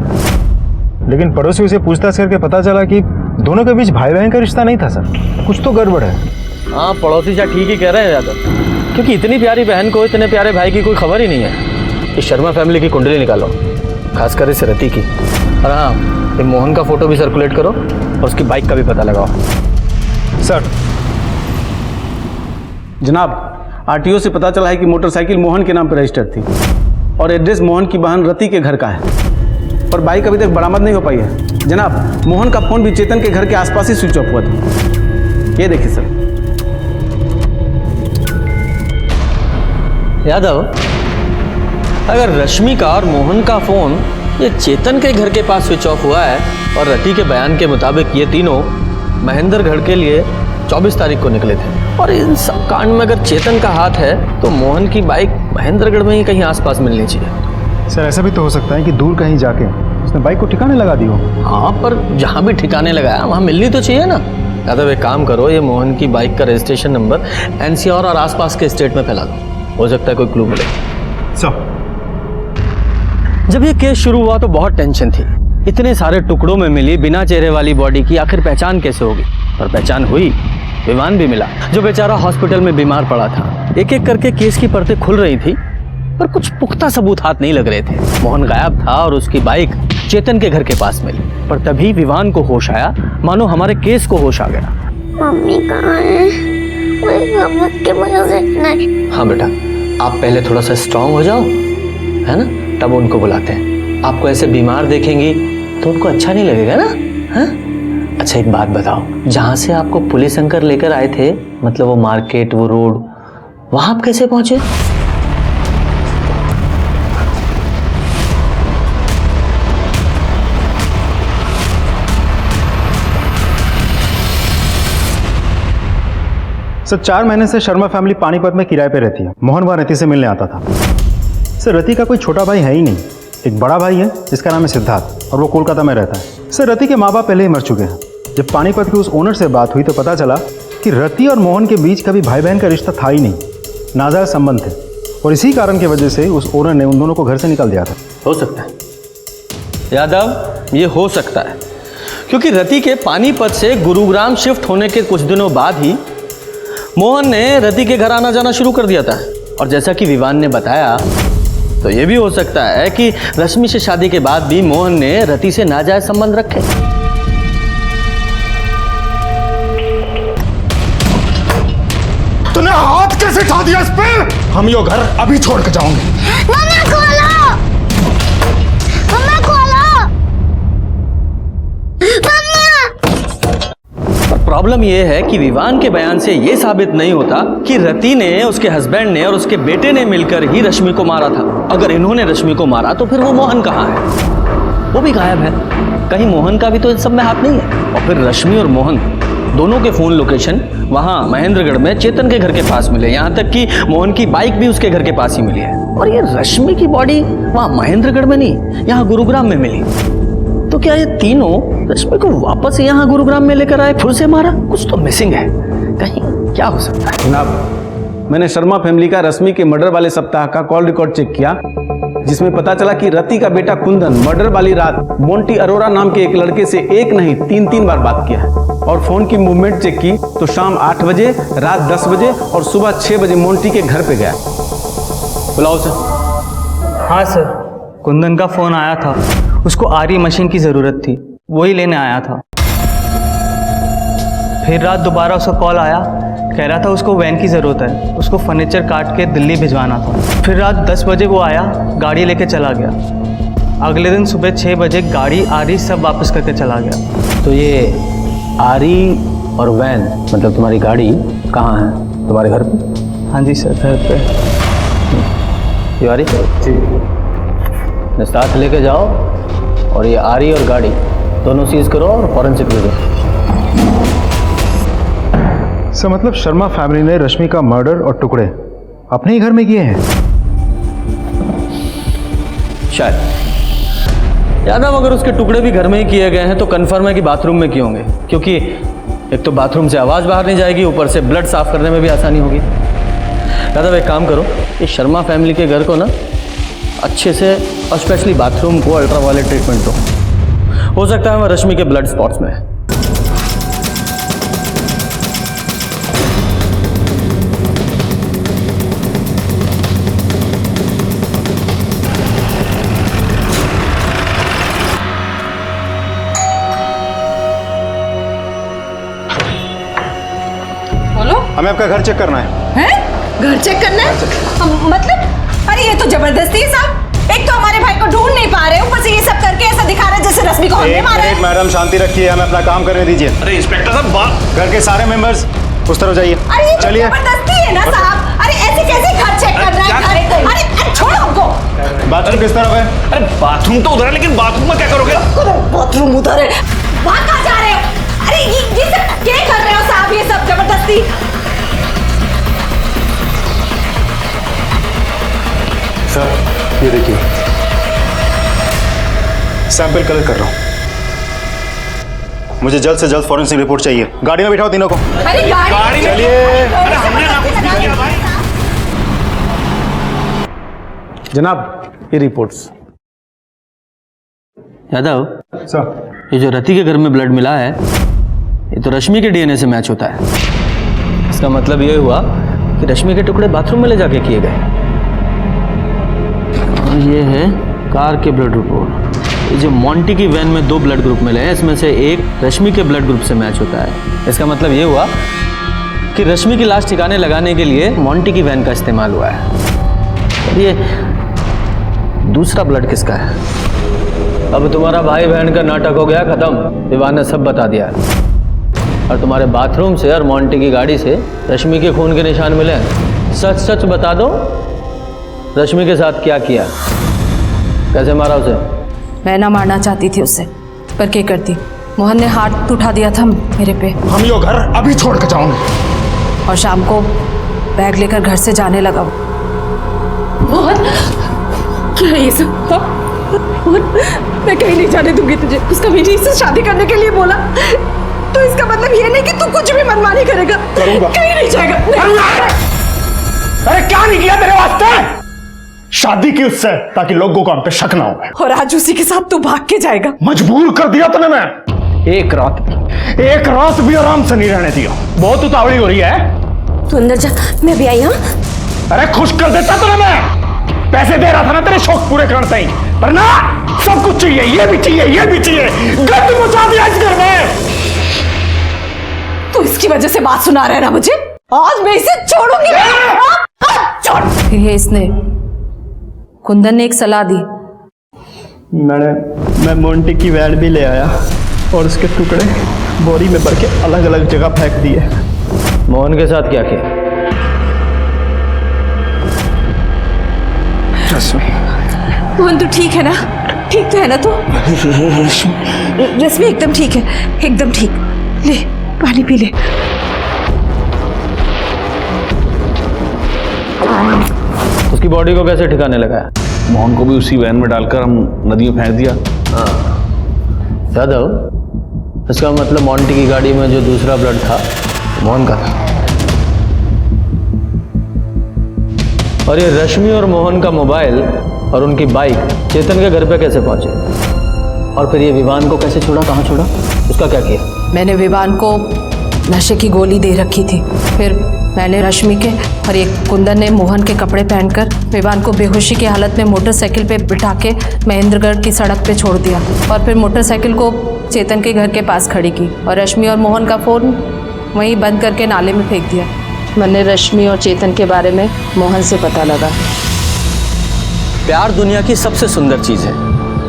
लेकिन पड़ोसी से पूछताछ करके पता चला कि दोनों के बीच भाई बहन का रिश्ता नहीं था। सर कुछ तो गड़बड़ है। हाँ, पड़ोसी शायद ठीक ही कह रहे हैं यादव, क्योंकि इतनी प्यारी बहन को इतने प्यारे भाई की कोई खबर ही नहीं है। इस शर्मा फैमिली की कुंडली निकालो, खासकर इस रति की। और हाँ, एक मोहन का फोटो भी सर्कुलेट करो और उसकी बाइक का भी पता लगाओ। सर। जनाब, आरटीओ से पता चला है कि मोटरसाइकिल मोहन के नाम पर रजिस्टर्ड थी और एड्रेस मोहन की बहन रति के घर का है, और बाइक अभी तक बरामद नहीं हो पाई है। जनाब, मोहन का फोन भी चेतन के घर के आसपास ही स्विच ऑफ हुआ था। ये देखिए सर। यादव, अगर रश्मि का और मोहन का फोन ये चेतन के घर के पास स्विच ऑफ हुआ है और रति के बयान के मुताबिक ये तीनों महेंद्रगढ़ के लिए 24 तारीख को निकले थे, और इन सब कांड में अगर चेतन का हाथ है तो मोहन की बाइक महेंद्रगढ़ में ही कहीं आसपास मिलनी चाहिए। सर ऐसा भी तो हो सकता है कि दूर कहीं जाके उसने बाइक को ठिकाने लगा दी हो। हाँ, पर जहाँ भी ठिकाने लगाया वहाँ मिलनी तो चाहिए ना। यादव, एक काम करो, ये मोहन की बाइक का रजिस्ट्रेशन नंबर एनसीआर और आसपास के स्टेट में फैला दो, हो सकता है कोई क्लू मिले। सर, जब ये केस शुरू हुआ तो बहुत टेंशन थी। इतने सारे टुकड़ों में मिली बिना चेहरे वाली बॉडी की आखिर पहचान कैसे होगी? पर पहचान हुई, विमान भी मिला, जो बेचारा हॉस्पिटल में बीमार पड़ा था। एक एक करके केस की परतें खुल रही थी, पर कुछ पुख्ता सबूत हाथ नहीं लग रहे थे। मोहन गायब था और उसकी बाइक चेतन के घर के पास मिली, पर तभी विवान को होश आया, मानो हमारे केस को होश आ गया। मम्मी कहाँ है? मुझे गलत के वजह से नहीं। हाँ बेटा, आप पहले थोड़ा सा स्ट्रांग हो जाओ, है ना, तब उनको बुलाते हैं। आपको ऐसे बीमार देखेंगी तो उनको अच्छा नहीं लगेगा ना? हाँ? अच्छा एक बात बताओ, जहाँ से आपको पुलिस अंकल लेकर आए थे, मतलब वो मार्केट, वो रोड, वहाँ आप कैसे पहुँचे? सर 4 महीने से शर्मा फैमिली पानीपत में किराए पे रहती है। मोहन वहाँ रति से मिलने आता था। सर रति का कोई छोटा भाई है ही नहीं, एक बड़ा भाई है जिसका नाम है सिद्धार्थ और वो कोलकाता में रहता है। सर रति के माँ बाप पहले ही मर चुके हैं। जब पानीपत के उस ओनर से बात हुई तो पता चला कि रति और मोहन के बीच कभी भाई बहन का रिश्ता था ही नहीं, नाजायज संबंध थे, और इसी कारण की वजह से उस ओनर ने उन दोनों को घर से निकाल दिया था। हो सकता है यादव, ये हो सकता है क्योंकि रति के पानीपत से गुरुग्राम शिफ्ट होने के कुछ दिनों बाद ही मोहन ने रति के घर आना जाना शुरू कर दिया था। और जैसा कि विवान ने बताया तो ये भी हो सकता है कि रश्मि से शादी के बाद भी मोहन ने रति से नाजायज संबंध रखे। तूने हाथ कैसे उठा दिया इस पे? हम यो घर अभी छोड़ के जाओगे। मम्मा खोलो, मम्मा खोलो, पर प्रॉब्लम यह है कि विवान के बयान से यह साबित नहीं होता कि रति ने, उसके हस्बैंड ने और उसके बेटे ने मिलकर ही रश्मि को मारा था। अगर इन्होंने रश्मि को मारा तो फिर वो मोहन कहाँ है? वो भी गायब है। कहीं मोहन का भी तो इन सब में हाथ नहीं है। और फिर रश्मि और मोहन दोनों के फोन लोकेशन वहाँ महेंद्रगढ़ में चेतन के घर के पास मिले, यहाँ तक कि मोहन की बाइक भी उसके घर के पास ही मिली है। और ये रश्मि की बॉडी वहाँ महेंद्रगढ़ में नहीं, यहाँ गुरुग्राम में मिली। तो क्या ये तीनों रश्मि को वापस यहाँ गुरुग्राम में लेकर आए, फिर से मारा? कुछ तो मिसिंग है, कहीं क्या हो सकता है? जनाब, मैंने शर्मा फैमिली का रश्मि के मर्डर वाले सप्ताह का कॉल रिकॉर्ड चेक किया, जिसमें पता चला कि रति का बेटा कुंदन मर्डर वाली रात मोंटी अरोरा नाम के एक लड़के से एक नहीं 3 बार बात किया है। और फोन की मूवमेंट चेक की तो शाम 8 बजे, रात 10 बजे और सुबह 6 बजे मोंटी के घर पे गया। बुलाओ सर। हाँ सर, कुंदन का फोन आया था, उसको आरी मशीन की ज़रूरत थी, वही लेने आया था। फिर रात दोबारा उसका कॉल आया, कह रहा था उसको वैन की ज़रूरत है, उसको फर्नीचर काट के दिल्ली भिजवाना था। फिर रात 10 बजे वो आया, गाड़ी लेके चला गया। अगले दिन सुबह 6 बजे गाड़ी आरी सब वापस करके चला गया। तो ये आरी और वैन मतलब तुम्हारी गाड़ी कहाँ है? तुम्हारे घर पे? हाँ जी सर, घर पे। ये आरी जी साथ लेके जाओ और ये आरी और गाड़ी दोनों सीज करो और फॉरेंसिक भेजो। सर मतलब शर्मा फैमिली ने रश्मि का मर्डर और टुकड़े अपने ही घर में किए हैं? शायद। यादव, अगर उसके टुकड़े भी घर में ही किए गए हैं तो कंफर्म है कि बाथरूम में किए होंगे, क्योंकि एक तो बाथरूम से आवाज़ बाहर नहीं जाएगी, ऊपर से ब्लड साफ करने में भी आसानी होगी। यादव, एक काम करो, इस शर्मा फैमिली के घर को ना अच्छे से और स्पेशली बाथरूम को अल्ट्रावायलेट ट्रीटमेंट दो। हो सकता है वह रश्मि के ब्लड स्पॉट्स में है। हमें आपका घर चेक करना है। हैं? घर चेक करना है? मतलब अरे ये तो जबरदस्ती है साहब। एक तो हमारे भाई को ढूंढ नहीं पा रहे, ऊपर से ये सब करके ऐसा दिखा रहे जैसे रश्मि को हमने मारा है। मैडम शांति रखिए, हमें अपना काम करने दीजिए। अरे इंस्पेक्टर साहब, घर के सारे मेंबर्स उस तरफ जाइए। अरे ये तो चलिए। जबरदस्ती है ना साहब। अरे ऐसे कैसे घर चेक कर रहा है? अरे छोड़ो हमको। बाथरूम किस तरफ है? अरे बाथरूम तो उधर है, लेकिन बाथरूम में क्या करोगे? बाथरूम उधर है, वहाँ कहाँ जा रहे हो? अरे ये सब क्या कर रहे हो साहब? ये सब जबरदस्ती। सर ये देखिए, सैंपल कलेक्ट कर रहा हूँ। मुझे जल्द से जल्द फॉरेंसिक रिपोर्ट चाहिए। गाड़ी में बिठाओ तीनों को। अरे गाड़ी में चलिए। अरे हमने ना कुछ नहीं किया भाई। जनाब, ये रिपोर्ट्स। यादव सर, ये जो रति के घर में ब्लड मिला है ये तो रश्मि के डीएनए से मैच होता है। इसका मतलब ये हुआ कि रश्मि के टुकड़े बाथरूम में ले जाके किए गए। और ये है कार के ब्लड रिपोर्ट। ये जो मोंटी की वैन में 2 ब्लड ग्रुप मिले हैं, इसमें से एक रश्मि के ब्लड ग्रुप से मैच होता है। इसका मतलब ये हुआ कि रश्मि की लाश ठिकाने लगाने के लिए मोंटी की वैन का इस्तेमाल हुआ है। और ये दूसरा ब्लड किसका है? अब तुम्हारा भाई बहन का नाटक हो गया खत्म। विवान ने सब बता दिया। और तुम्हारे बाथरूम से और मोंटी की गाड़ी से रश्मि के खून के निशान मिले हैं। सच सच बता दो, रश्मि के साथ क्या किया, कैसे मारा उसे? मैं ना मारना चाहती थी उसे, पर क्या करती, मोहन ने हाथ उठा दिया था मेरे पे। हम यो घर अभी छोड़ के जाओगे। और शाम को बैग लेकर घर से जाने लगा। मोहन, क्या है ये सब? हाँ? और मैं कहीं नहीं जाने दूंगी तुझे। उसका विनी से शादी करने के लिए बोला, तो इसका मतलब ये नहीं कि तू कुछ भी मनमानी करेगा। करूंगा। कहीं नहीं जाएगा। अरे क्या नहीं किया तेरे वास्ते? शादी की उससे ताकि लोगों को हम पे शक ना हो। और आज उसी के साथ तू भाग के जाएगा। मजबूर कर दिया तूने। मैं एक रात भी आराम से नहीं रहने दिया। बहुत उतावली हो रही है। तू अंदर जा, मैं भी आई। हाँ अरे खुश कर देता तूने। मैं पैसे दे रहा था ना तेरे शौक पूरे करने ही, पर ना सब कुछ चाहिए, ये भी चाहिए, ये भी चाहिए। गंद मचा दिया इस घर में। तू इसकी वजह से बात सुना रहा है ना मुझे। आज मैं इसे छोड़ूंगी। छोड़। फिर ये इसने कुंदन ने एक सलाह दी। मैं मोंटी की वैन भी ले आया और उसके टुकड़े बोरी में भर के अलग अलग जगह फेंक दिए। मोहन के साथ क्या किया? मोहन, तू ठीक है ना? ठीक तो है ना तू? रश्मि एकदम ठीक है, एकदम ठीक। ले पानी पी ले। उसकी बॉडी को कैसे ठिकाने लगाया? मोहन को भी उसी वैन में डालकर हम नदी में फेंक दिया। यादव, इसका मतलब मोंटी की गाड़ी में जो दूसरा ब्लड था मोहन का था। और ये रश्मि और मोहन का मोबाइल और उनकी बाइक चेतन के घर पे कैसे पहुंचे? और फिर ये विवान को कैसे छोड़ा, कहाँ छोड़ा, उसका क्या किया? मैंने विवान को नशे की गोली दे रखी थी। फिर मैंने रश्मि के और एक कुंदन ने मोहन के कपड़े पहनकर विवान को बेहोशी की हालत में मोटरसाइकिल पे बिठा के महेंद्रगढ़ की सड़क पे छोड़ दिया और फिर मोटरसाइकिल को चेतन के घर के पास खड़ी की और रश्मि और मोहन का फ़ोन वहीं बंद करके नाले में फेंक दिया। मैंने रश्मि और चेतन के बारे में मोहन से पता लगा। प्यार दुनिया की सबसे सुंदर चीज है,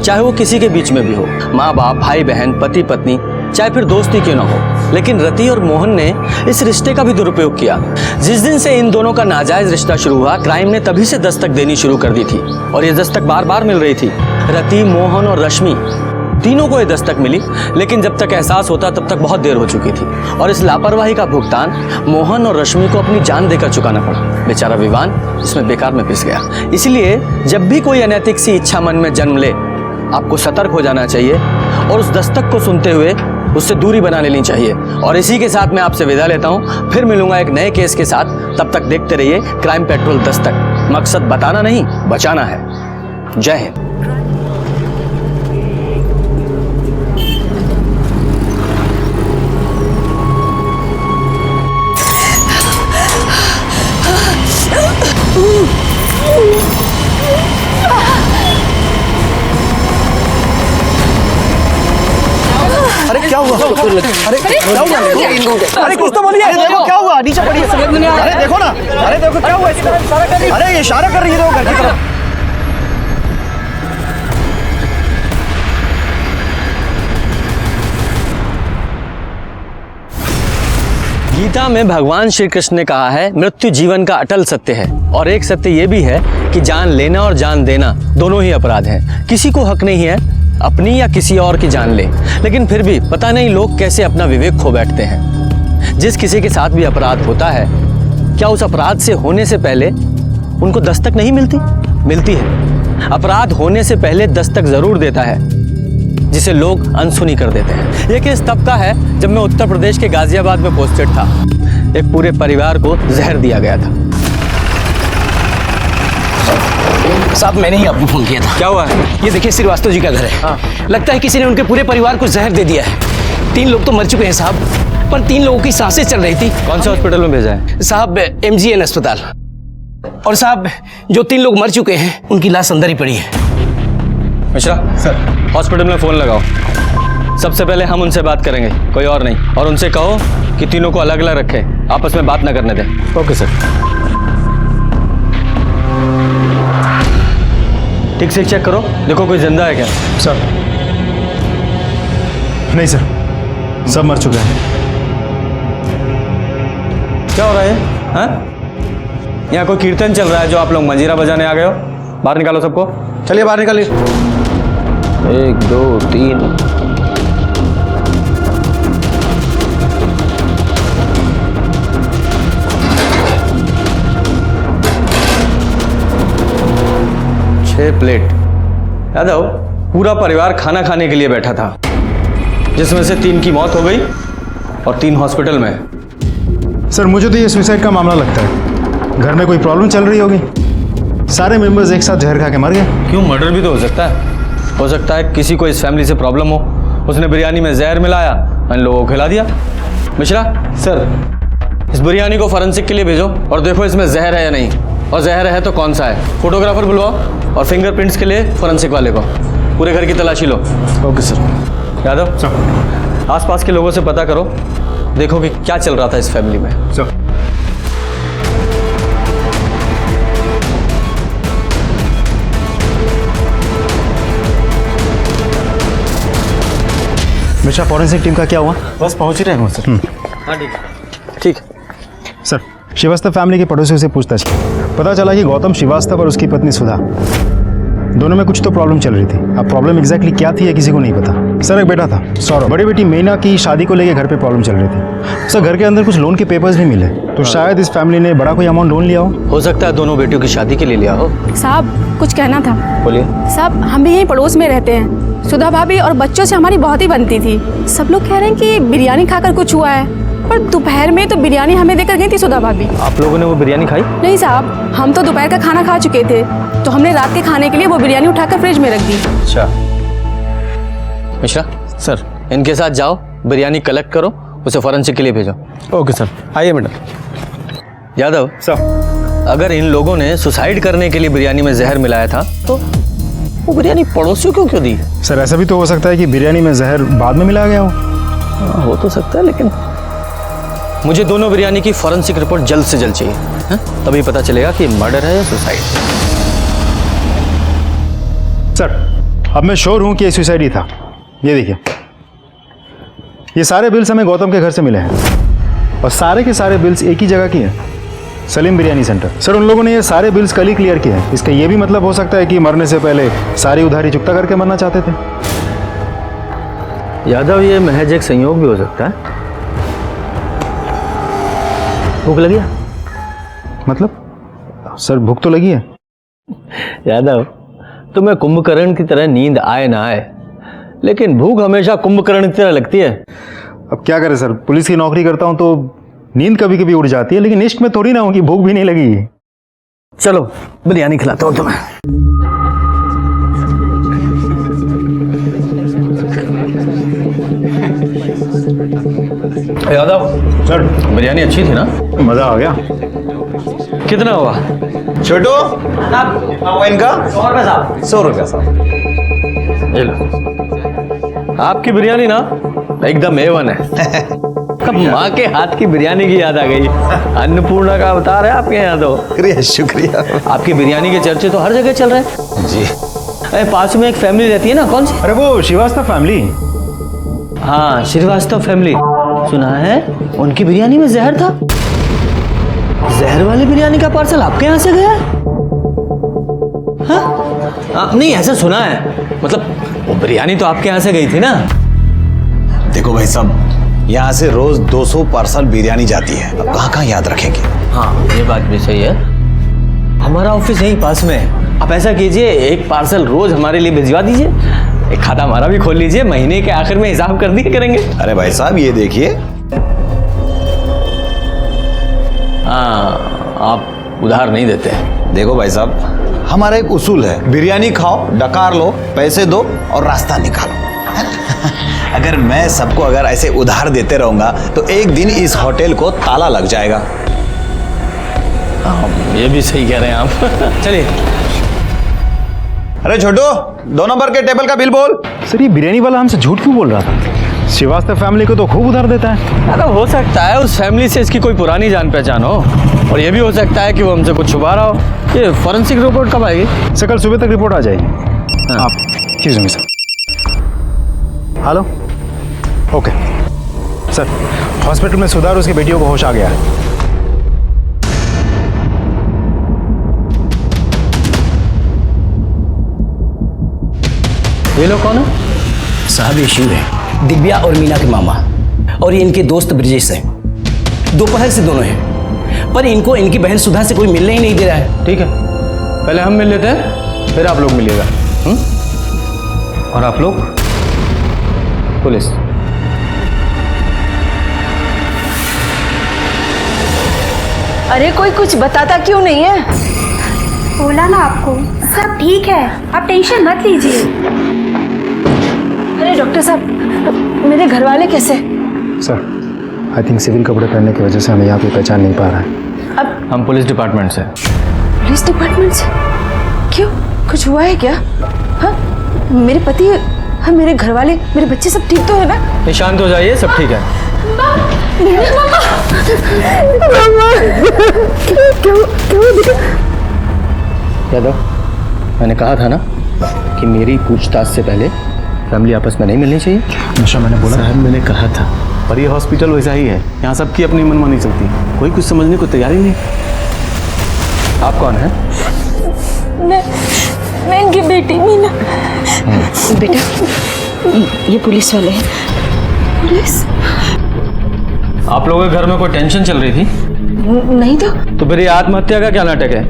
चाहे वो किसी के बीच में भी हो, माँ बाप, भाई बहन, पति पत्नी, चाहे फिर दोस्ती क्यों ना हो। लेकिन रति और मोहन ने इस रिश्ते का भी दुरुपयोग किया। जिस दिन से इन दोनों का नाजायज रिश्ता शुरू हुआ, क्राइम ने तभी से दस्तक देनी शुरू कर दी थी और ये दस्तक बार बार मिल रही थी। रति, मोहन और रश्मि तीनों को ये दस्तक मिली, लेकिन जब तक एहसास होता तब तक बहुत देर हो चुकी थी और इस लापरवाही का भुगतान मोहन और रश्मि को अपनी जान देकर चुकाना पड़ा। बेचारा विवान इसमें बेकार में पिस गया। इसलिए जब भी कोई अनैतिक सी इच्छा मन में जन्म ले, आपको सतर्क हो जाना चाहिए और उस दस्तक को सुनते हुए उससे दूरी बना लेनी चाहिए। और इसी के साथ मैं आपसे विदा लेता हूं, फिर मिलूंगा एक नए केस के साथ। तब तक देखते रहिए क्राइम पेट्रोल दस्तक। मकसद बताना नहीं, बचाना है। जय हिंद। अरे क्या हुआ? अरे क्या हुआ? अरे कुछ तो बोलिए। देखो क्या हुआ? नीचे पड़ी। अरे देखो ना, अरे देखो क्या हुआ इसको? अरे ये इशारा कर रही है घर की तरफ। गीता में भगवान श्री कृष्ण ने कहा है, मृत्यु जीवन का अटल सत्य है। और एक सत्य ये भी है कि जान लेना और जान देना दोनों ही अपराध हैं। किसी को हक नहीं है अपनी या किसी और की जान ले, लेकिन फिर भी पता नहीं लोग कैसे अपना विवेक खो बैठते हैं। जिस किसी के साथ भी अपराध होता है, क्या उस अपराध से होने से पहले उनको दस्तक नहीं मिलती? मिलती है। अपराध होने से पहले दस्तक जरूर देता है, जिसे लोग अनसुनी कर देते हैं। यह केस तब का है जब मैं उत्तर प्रदेश के गाजियाबाद में पोस्टेड था। एक पूरे परिवार को जहर दिया गया था। साहब मैंने ही आपको फोन किया था। क्या हुआ है? ये देखिए श्रीवास्तव जी का घर है। लगता है किसी ने उनके पूरे परिवार को जहर दे दिया है। 3 लोग तो मर चुके हैं साहब, पर 3 लोगों की सांसें चल रही थी। कौन से हॉस्पिटल में भेजा है? साहब MGN अस्पताल। और साहब जो 3 लोग मर चुके हैं उनकी लाश अंदर ही पड़ी है। मिश्रा सर, हॉस्पिटल में फोन लगाओ। सबसे पहले हम उनसे बात करेंगे, कोई और नहीं। और उनसे कहो कि तीनों को अलग अलग रखे, आपस में बात ना करने दें। Okay sir. ठीक से चेक करो, देखो कोई जिंदा है क्या। सर नहीं सर, सब मर चुके हैं। क्या हो रहा है? हाँ, यहाँ कोई कीर्तन चल रहा है जो आप लोग मंजीरा बजाने आ गए हो? बाहर निकालो सबको। चलिए बाहर निकालिए। 1 2 3। 6 प्लेट। यादव, पूरा परिवार खाना खाने के लिए बैठा था, जिसमें से 3 की मौत हो गई और 3 हॉस्पिटल में है। सर मुझे तो ये सुसाइड का मामला लगता है। घर में कोई प्रॉब्लम चल रही होगी, सारे मेंबर्स एक साथ जहर खा के मर गए। क्यों, मर्डर भी तो हो सकता है। हो सकता है किसी को इस फैमिली से प्रॉब्लम हो, उसने बिरयानी में जहर मिलाया, इन लोगों को खिला दिया। मिश्रा सर, इस बिरयानी को फॉरेंसिक के लिए भेजो और देखो इसमें जहर है या नहीं, और जहर है तो कौन सा है। फोटोग्राफर बुलवाओ और फिंगरप्रिंट्स के लिए फॉरेंसिक वाले को। पूरे घर की तलाशी लो। Okay sir. यादव सर, आसपास के लोगों से पता करो, देखो कि क्या चल रहा था इस फैमिली में। सर। मिश्रा, फॉरेंसिक टीम का क्या हुआ? बस पहुंच ही रहे हैं सर। हाँ ठीक है, ठीक। सर, श्रीवास्तव फैमिली के पड़ोसियों से पूछताछ की, पता चला कि गौतम श्रीवास्तव और उसकी पत्नी सुधा दोनों में कुछ तो प्रॉब्लम चल रही थी। अब प्रॉब्लम एग्जैक्टली क्या थी ये किसी को नहीं पता। सर, एक बेटा था सौरभ, बड़ी बेटी मीना की शादी को लेकर घर पे प्रॉब्लम चल रही थी। सर, घर के अंदर कुछ लोन के पेपर्स भी मिले, तो शायद इस फैमिली ने बड़ा कोई अमाउंट लोन लिया हो सकता है दोनों बेटियों की शादी के लिए लिया हो। साहब कुछ कहना था। बोलिए। साहब हम भी यहीं पड़ोस में रहते हैं, सुधा भाभी और बच्चों से हमारी बहुत ही बनती थी। सब लोग कह रहे हैं कि बिरयानी खाकर कुछ हुआ है, पर दोपहर में तो बिरयानी हमें देकर गई थी सुधा भाभी। आप लोगों ने वो बिरयानी खाई? नहीं साहब, हम तो दोपहर का खाना खा चुके थे, तो हमने रात के खाने के लिए वो बिरयानी उठाकर फ्रिज में रख दी। अच्छा। मिश्रा सर, इनके साथ जाओ, बिरयानी कलेक्ट करो, उसे फॉरेंसिक के लिए भेजो। Okay sir. आइए मैडम। यादव सर, अगर इन लोगों ने सुसाइड करने के लिए बिरयानी में जहर मिलाया था तो वो बिरयानी पड़ोसियों को क्यों दी? सर, ऐसा भी तो हो सकता है कि बिरयानी में जहर बाद में मिलाया गया हो तो सकता है, लेकिन मुझे दोनों बिरयानी की फॉरेंसिक रिपोर्ट जल्द से जल्द चाहिए, है? तभी पता चलेगा कि मर्डर है या सुसाइड। सर, अब मैं श्योर हूं कि ये सुसाइड ही था। ये देखिए, ये सारे बिल्स हमें गौतम के घर से मिले हैं और सारे के सारे बिल्स एक ही जगह की हैं, सलीम बिरयानी सेंटर। सर, उन लोगों ने ये सारे बिल्स कल ही क्लियर किए हैं। इसका ये भी मतलब हो सकता है कि मरने से पहले सारी उधारी चुकता करके मरना चाहते थे। यादव, ये महज एक संयोग भी हो सकता है। भूख लगी है? मतलब सर, भूख तो लगी है। यादव, तुम्हें कुंभकर्ण की तरह नींद आए ना आए, लेकिन भूख हमेशा कुंभकर्ण की तरह लगती है। अब क्या करें सर, पुलिस की नौकरी करता हूं तो नींद कभी कभी उड़ जाती है, लेकिन इश्क में थोड़ी ना हो कि भूख भी नहीं लगी। चलो बिरयानी खिलाता हूं तुम्हें। यादव सर, बिरयानी अच्छी थी ना? मजा आ गया। कितना हुआ? छोटू इनका 100 रुपये साहब। 100 रुपये साहब। ये लो। आपकी बिरयानी ना एकदम A1 है। माँ के हाथ की बिरयानी की याद आ गई। अन्नपूर्णा का अवतार है आपके यहाँ तो। शुक्रिया शुक्रिया। आपकी बिरयानी के चर्चे तो हर जगह चल रहे हैं जी। अरे पास में एक फैमिली रहती है ना, कौन सी? अरे वो श्रीवास्तव फैमिली। हाँ, श्रीवास्तव फैमिली। सुना है उनकी बिरयानी में जहर था। जहर वाली बिरयानी का पार्सल आपके यहाँ से गया? हाँ? नहीं, ऐसा सुना है, मतलब वो बिरयानी तो आपके यहाँ से गई थी ना? देखो भाई साहब, यहाँ से रोज 200 पार्सल बिरयानी जाती है, अब कहाँ कहाँ याद रखेंगे। हाँ, ये बात भी सही है। हमारा ऑफिस यहीं पास में है। आप ऐसा कीजिए, एक पार्सल रोज हमारे लिए भिजवा दीजिए, एक खाता हमारा भी खोल लीजिए, महीने के आखिर में हिसाब कर दिए करेंगे। अरे भाई साहब, ये देखिए। हाँ, आप उधार नहीं देते हैं। देखो भाई साहब, हमारा एक उसूल है, बिरयानी खाओ, डकार लो, पैसे दो और रास्ता निकालो। अगर मैं सबको अगर ऐसे उधार देते रहूंगा तो एक दिन इस होटल को ताला लग जाएगा। ये भी सही कह रहे हैं आप। चलिए। अरे छोटू, 2 नंबर के टेबल का बिल बोल। सर, ये बिरयानी वाला हमसे झूठ क्यों बोल रहा था? श्रीवास्तव फैमिली को तो खूब उधार देता है। अरे हो सकता है उस फैमिली से इसकी कोई पुरानी जान पहचान हो, और ये भी हो सकता है कि वो हमसे कुछ छुपा रहा हो। ये फॉरेंसिक रिपोर्ट कब आएगी? सर, कल सुबह तक रिपोर्ट आ जाएगी। हाँ। आप किस होंगे sir? Hello, okay sir. Hospital में सुधार, उसकी बेटियों को होश आ गया है। ये लोग कौन है? साहब, ये शिव है, दिव्या और मीना के मामा, और ये इनके दोस्त ब्रजेश हैं। दोपहर से दोनों हैं, पर इनको इनकी बहन सुधा से कोई मिलने ही नहीं दे रहा है। ठीक है, पहले हम मिल लेते हैं, फिर आप लोग मिलिएगा। और आप लोग पुलिस। अरे कोई कुछ बताता क्यों नहीं है? बोला ना आपको, सब ठीक है, आप टेंशन मत लीजिए। अरे डॉक्टर साहब, मेरे घर वाले कैसे? सर, आई थिंक सिविल कपड़े पहनने की वजह से हमें यहाँ पे पहचान नहीं पा रहा है। अब हम पुलिस डिपार्टमेंट से। पुलिस डिपार्टमेंट से? क्यों, कुछ हुआ है क्या? हाँ, मेरे पति, हाँ मेरे घर वाले, मेरे बच्चे सब ठीक तो है ना? शांत हो जाइए, सब ठीक है। यादव, मैंने कहा था ना कि मेरी पूछताछ से पहले फैमिली आपस में नहीं मिलनी चाहिए। नशा मैंने बोला है, मैंने कहा था। पर ये हॉस्पिटल वैसा ही है, यहाँ सबकी अपनी मनमानी चलती, कोई कुछ समझने को तैयार ही नहीं। आप कौन हैं? मैं इनकी बेटी मीना। बेटा, ये पुलिस वाले हैं। पुलिस? आप लोगों के घर में कोई टेंशन चल रही थी? नहीं तो फिर ये आत्महत्या का क्या नाटक है?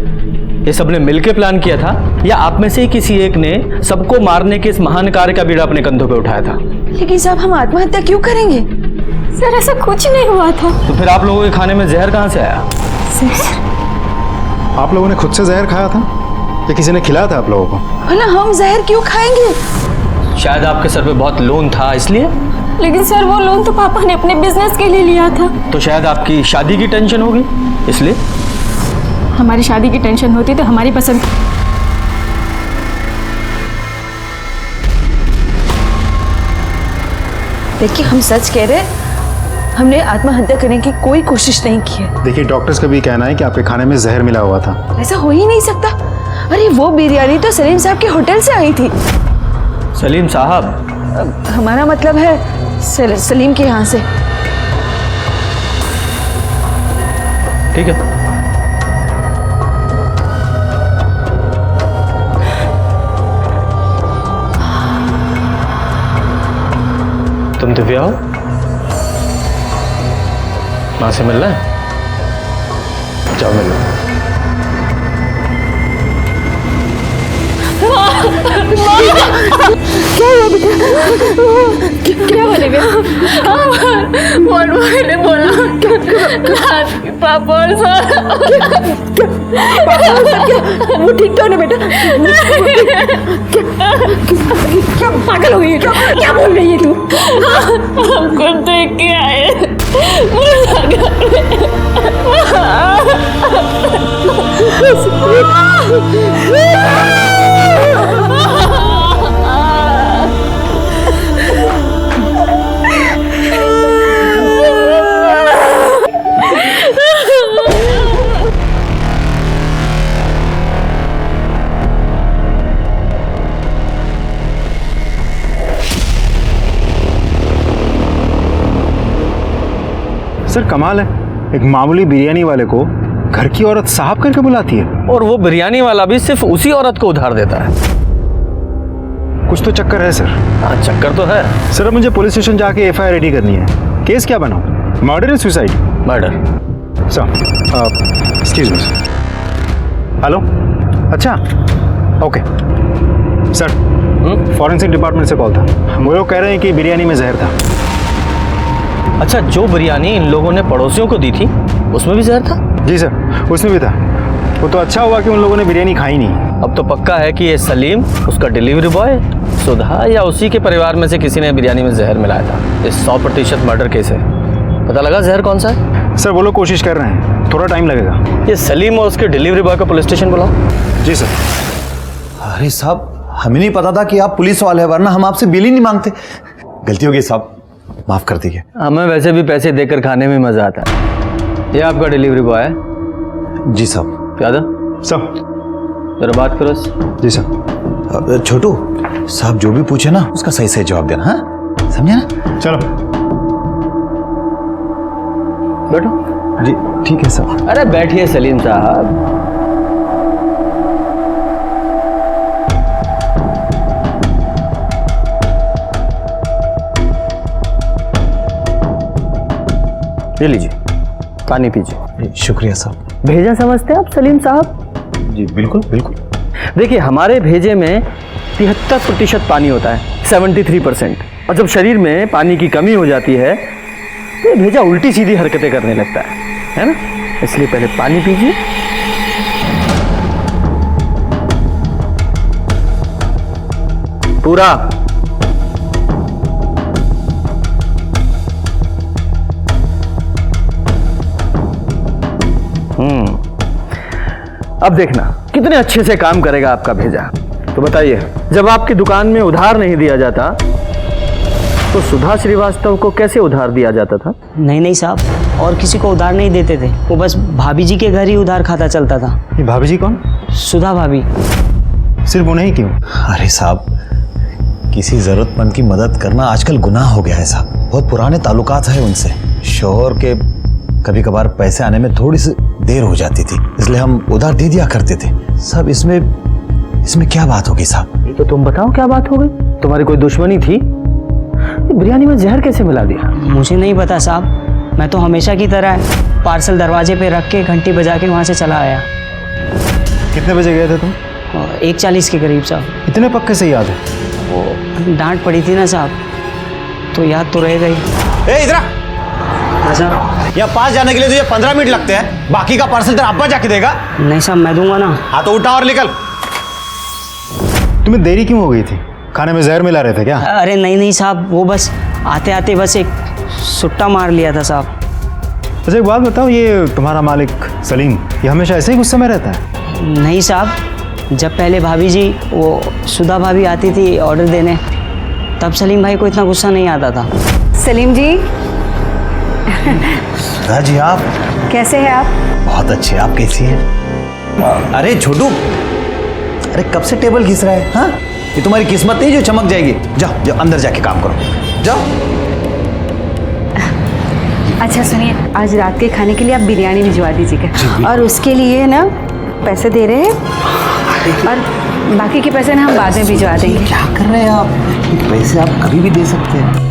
ये सबने मिलकर प्लान किया था या आप में से ही किसी एक ने सबको मारने के इस महान कार्य का बीड़ा अपने कंधों पे उठाया था? लेकिन साहब, हम आत्महत्या क्यों करेंगे? सर ऐसा कुछ नहीं हुआ था। तो फिर आप लोगों के खाने में जहर कहाँ से आया? आप लोगों ने खुद से जहर खाया था या किसी ने खिलाया था आप लोगों को? भला हम जहर क्यों खाएंगे? शायद आपके सर पे बहुत लोन था इसलिए। लेकिन सर वो लोन तो पापा ने अपने बिजनेस के लिए लिया था। तो शायद आपकी शादी की टेंशन होगी इसलिए। हमारी शादी की टेंशन होती तो हमारी पसंद। देखिए, हम सच कह रहे हैं, हमने आत्महत्या करने की कोई कोशिश नहीं की है। देखिए, डॉक्टर्स का भी कहना है कि आपके खाने में जहर मिला हुआ था। ऐसा हो ही नहीं सकता। अरे वो बिरयानी तो सलीम साहब के होटल से आई थी। सलीम साहब? हमारा मतलब है सलीम के यहाँ से। ठीक है। तुम दिव्या हो? माँ से मिलना है? जाओ मिल लो। क्या हुआ बेटा? क्या बोले मैंने बोला पापा और वो ठीक तो है ना बेटा? क्या पागल हो गई है? क्या बोल रही है तू? हमको देख के आए। सर कमाल है, एक मामूली बिरयानी वाले को घर की औरत साहब करके बुलाती है। और वो बिरयानी वाला भी सिर्फ उसी औरत को उधार देता है। कुछ तो चक्कर है सर। हाँ, चक्कर तो है सर। अब मुझे पुलिस स्टेशन जाके एफआईआर रेडी करनी है। केस क्या बनाऊं? मर्डर या suicide? Murder. Sir, excuse me sir. Hello, अच्छा, ओके सर। फॉरेंसिक डिपार्टमेंट से कॉल था। वो लोग कह रहे हैं कि बिरयानी में जहर था। अच्छा, जो बिरयानी इन लोगों ने पड़ोसियों को दी थी उसमें भी जहर था? जी सर, उसमें भी था। वो तो अच्छा हुआ कि उन लोगों ने बिरयानी खाई नहीं। अब तो पक्का है कि ये सलीम, उसका डिलीवरी बॉय, सुधा या उसी के परिवार में से किसी ने बिरयानी में जहर मिलाया था। ये 100% मर्डर केस है। पता लगा जहर कौन सा है? सर वो लोग कोशिश कर रहे हैं, थोड़ा टाइम लगेगा। ये सलीम और उसके डिलीवरी बॉय को पुलिस स्टेशन बुलाओ। जी सर। अरे साहब, हमें नहीं पता था कि आप पुलिस वाले हैं, वरना हम आपसे बिल ही नहीं मांगते। गलती हो गई साहब, माफ कर दीजिए। हमें वैसे भी पैसे देकर खाने में मजा आता है। ये आपका डिलीवरी बॉय है? जी साहब। यादव सर, जरा बात करो। जी सर। छोटू साहब, जो भी पूछे ना उसका सही सही जवाब देना। हाँ, समझे ना? चलो बैठो। जी ठीक है सर। अरे बैठिए सलीम साहब। ये लीजिए, पानी पीजिए। शुक्रिया साहब। भेजा समझते हैं आप सलीम साहब? जी बिल्कुल बिल्कुल। देखिए, हमारे भेजे में 73% पानी होता है, 73%। और जब शरीर में पानी की कमी हो जाती है तो ये भेजा उल्टी सीधी हरकतें करने लगता है ना? इसलिए पहले पानी पीजिए। पूरा। अब देखना कितने अच्छे से काम करेगा आपका भेजा। तो बताइए, जब आपकी दुकान में उधार नहीं दिया जाता तो सुधा श्रीवास्तव को कैसे उधार दिया जाता था? नहीं साहब, और किसी को उधार नहीं देते थे, वो बस भाभी जी के घर ही उधार खाता चलता था। ये भाभी जी कौन? सुधा भाभी। सिर्फ उन्हें ही क्यों? अरे साहब, किसी जरूरतमंद की मदद करना आजकल गुनाह हो गया है साहब। बहुत पुराने ताल्लुकात है उनसे। शोहर के कभी कभार पैसे आने में थोड़ी सी देर हो जाती थी, इसलिए हम उधार दे दिया करते थे। सब इसमें क्या बात होगी साहब? ये तो तुम बताओ, क्या बात हो गई? तुम्हारी कोई दुश्मनी थी? बिरयानी में जहर कैसे मिला दिया? मुझे नहीं पता साहब, मैं तो हमेशा की तरह पार्सल दरवाजे पे रख के घंटी बजा के वहाँ से चला आया। कितने बजे गए थे तुम? 1:40 के करीब साहब। इतने पक्के से याद है? वो डांट पड़ी थी ना साहब, तो याद तो रह गई। इधर यहाँ पास जाने के लिए तुझे 15 मिनट लगते हैं, बाकी का पार्सल तेरा अब्बा जाके देगा। नहीं साहब, मैं दूंगा ना। हाँ तो उठा और निकल। तुम्हें देरी क्यों हो गई थी? खाने में जहर मिला रहे थे क्या? अरे नहीं साहब, वो बस आते आते बस एक सुट्टा मार लिया था साहब। अच्छा एक बात बताओ, ये तुम्हारा मालिक सलीम, ये हमेशा ऐसे ही गुस्से में रहता है? नहीं साहब, जब पहले भाभी जी, वो सुधा भाभी आती थी ऑर्डर देने, तब सलीम भाई को इतना गुस्सा नहीं आता था। सलीम जी। सुधा जी, आप कैसे हैं आप? बहुत अच्छे, आप कैसी हैं? अरे छोटू, अरे कब से टेबल घिस रहा है? हाँ, ये तुम्हारी किस्मत नहीं जो चमक जाएगी। जाओ जाओ अंदर जाके काम करो, जाओ। अच्छा सुनिए, आज रात के खाने के लिए आप बिरयानी भिजवा दीजिएगा, और उसके लिए ना पैसे दे रहे हैं, और बाकी के पैसे ना हम बाद में भिजवा देंगे। क्या कर रहे हैं आप? पैसे आप कभी भी दे सकते हैं।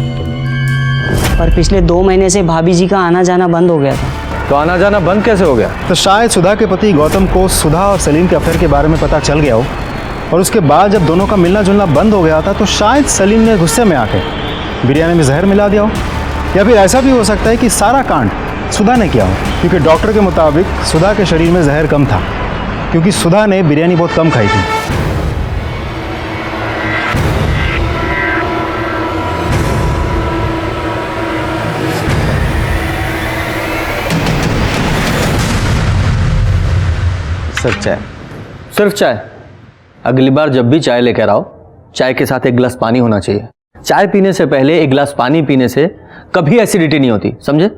पर पिछले 2 महीने से भाभी जी का आना जाना बंद हो गया था। तो आना जाना बंद कैसे हो गया? तो शायद सुधा के पति गौतम को सुधा और सलीम के अफेयर के बारे में पता चल गया हो, और उसके बाद जब दोनों का मिलना जुलना बंद हो गया था तो शायद सलीम ने गुस्से में आके बिरयानी में जहर मिला दिया हो। या फिर ऐसा भी हो सकता है कि सारा कांड सुधा ने किया हो, क्योंकि डॉक्टर के मुताबिक सुधा के शरीर में जहर कम था, क्योंकि सुधा ने बिरयानी बहुत कम खाई थी। सिर्फ चाय? सिर्फ चाय? अगली बार जब भी चाय लेकर आओ, चाय के साथ एक गिलास पानी होना चाहिए। चाय पीने से पहले एक गिलास पानी पीने से कभी एसिडिटी नहीं होती, समझे?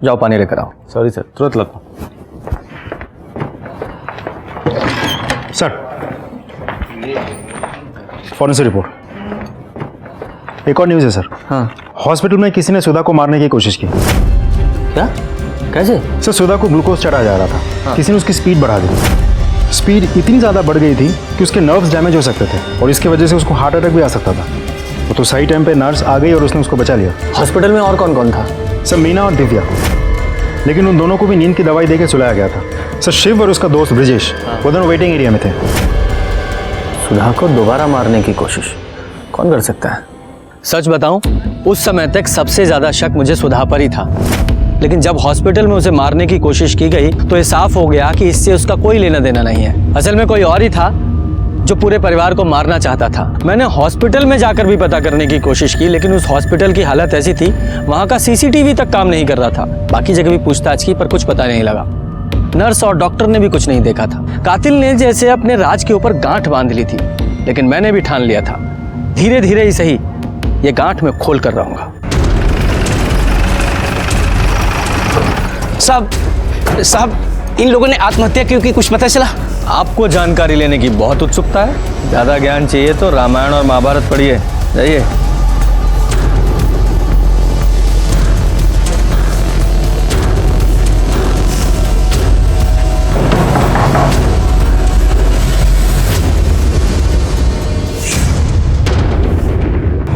जाओ पानी लेकर आओ। सॉरी सर, तुरंत लाता हूं। Sir, forensic report. एक और न्यूज़ है सर। हाँ। हॉस्पिटल में किसी ने सुधा को मारने की कोशिश की। क्या? कैसे? सर, सुधा को ग्लूकोज चढ़ाया जा रहा था। हाँ। किसी ने उसकी स्पीड बढ़ा दी। स्पीड इतनी ज़्यादा बढ़ गई थी कि उसके नर्व्स डैमेज हो सकते थे, और इसकी वजह से उसको हार्ट अटैक भी आ सकता था। तो सही टाइम पे नर्स आ गई और उसने उसको बचा लिया। हॉस्पिटल में और कौन कौन था? सर, मीना और दिव्या, लेकिन उन दोनों को भी नींद की दवाई देकर सुलाया गया था। सर, शिव और उसका दोस्त ब्रिजेश वो दोनों वेटिंग एरिया में थे। सुधा को दोबारा मारने की कोशिश कौन कर सकता है? सच बताऊं, उस समय तक सबसे ज्यादा शक मुझे सुधा पर ही था, लेकिन जब हॉस्पिटल में उसे मारने की कोशिश की गई तो ये साफ हो गया कि इससे उसका कोई लेना देना नहीं है। असल में कोई और ही था जो पूरे परिवार को मारना चाहता था। मैंने हॉस्पिटल में जाकर भी पता करने की कोशिश की, लेकिन उस हॉस्पिटल की हालत ऐसी थी, वहां का सीसीटीवी तक काम नहीं कर रहा था। बाकी जगह भी पूछताछ की पर कुछ पता नहीं लगा। नर्स और डॉक्टर ने भी कुछ नहीं देखा था। कातिल ने जैसे अपने राज के ऊपर गांठ बांध ली थी, लेकिन मैंने भी ठान लिया था, धीरे धीरे ही सही ये गांठ में खोल कर रहूंगा। साहब, इन लोगों ने आत्महत्या क्यों की, कुछ पता चला? आपको जानकारी लेने की बहुत उत्सुकता है? ज्यादा ज्ञान चाहिए तो रामायण और महाभारत पढ़िए, जाइए।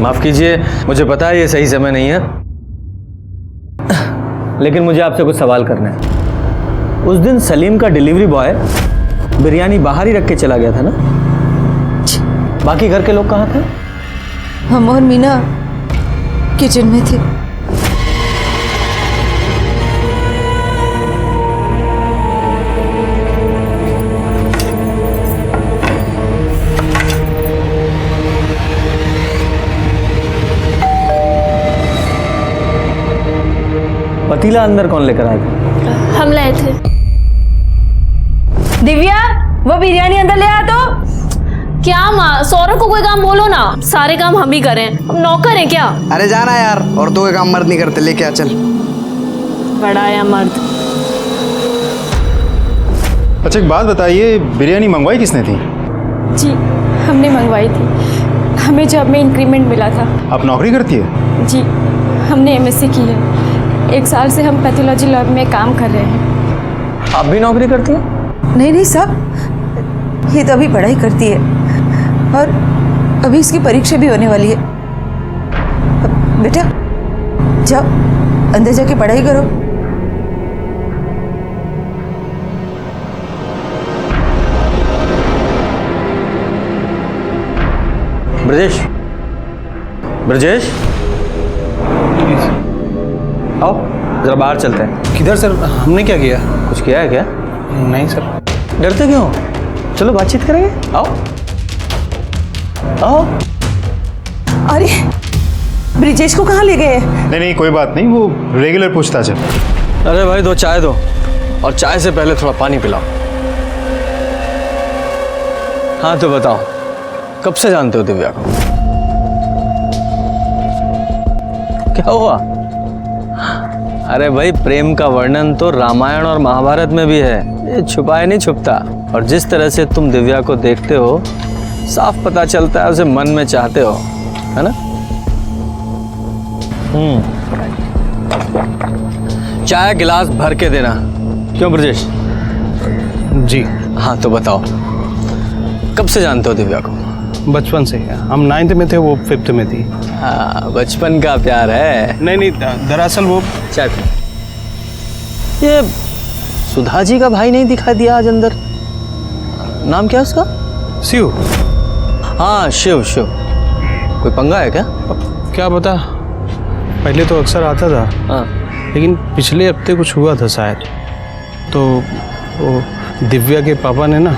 माफ कीजिए, मुझे पता है ये सही समय नहीं है, लेकिन मुझे आपसे कुछ सवाल करने हैं। उस दिन सलीम का डिलीवरी बॉय बिरयानी बाहर ही रख के चला गया था ना? बाकी घर के लोग कहाँ थे? हम और मीना किचन में थे। पतीला अंदर कौन लेकर आया था? हम लाए थे। दिव्या, वो बिरयानी अंदर ले आ तो। क्या माँ, सौरभ को कोई काम बोलो ना, सारे काम हम ही करें, हम नौकर हैं क्या? अरे जाना यार, औरतों के काम मर्द नहीं करते, लेके आ चल। बड़ा या मर्द। अच्छा एक बात बताइए, बिरयानी मंगवाई किसने थी? जी हमने मंगवाई थी, हमें जॉब में इंक्रीमेंट मिला था। आप नौकरी करती है? जी हमने एमएससी की है, 1 साल से हम पैथोलॉजी लैब में काम कर रहे हैं। आप भी नौकरी करती हैं? नहीं साहब, ये तो अभी पढ़ाई करती है और अभी इसकी परीक्षा भी होने वाली है। बेटा जाओ अंदर जाके पढ़ाई करो। ब्रजेश, ब्रजेश, आओ जरा बाहर चलते हैं। किधर सर? हमने क्या किया? कुछ किया है क्या? नहीं सर। डरते क्यों? चलो बातचीत करेंगे, आओ आओ। अरे ब्रिजेश को कहाँ ले गए? नहीं नहीं कोई बात नहीं, वो रेगुलर पूछताछ है। अरे भाई 2 चाय दो, और चाय से पहले थोड़ा पानी पिलाओ। हाँ तो बताओ, कब से जानते हो दिव्या को? क्या हुआ? अरे भाई प्रेम का वर्णन तो रामायण और महाभारत में भी है, ये छुपाए नहीं छुपता। और जिस तरह से तुम दिव्या को देखते हो, साफ पता चलता है उसे मन में चाहते हो, है ना? चाय गिलास भर के देना। क्यों ब्रजेश? जी हाँ तो बताओ, कब से जानते हो दिव्या को? बचपन से। हम 9th में थे, वो 5th में थी। हाँ बचपन का प्यार है। नहीं, दरअसल वो चाय पी। ये सुधा जी का भाई नहीं दिखाई दिया आज अंदर? नाम क्या है उसका? शिव। हाँ शिव। शिव कोई पंगा है क्या? क्या पता, पहले तो अक्सर आता था। हाँ। लेकिन पिछले हफ्ते कुछ हुआ था शायद, तो वो दिव्या के पापा ने ना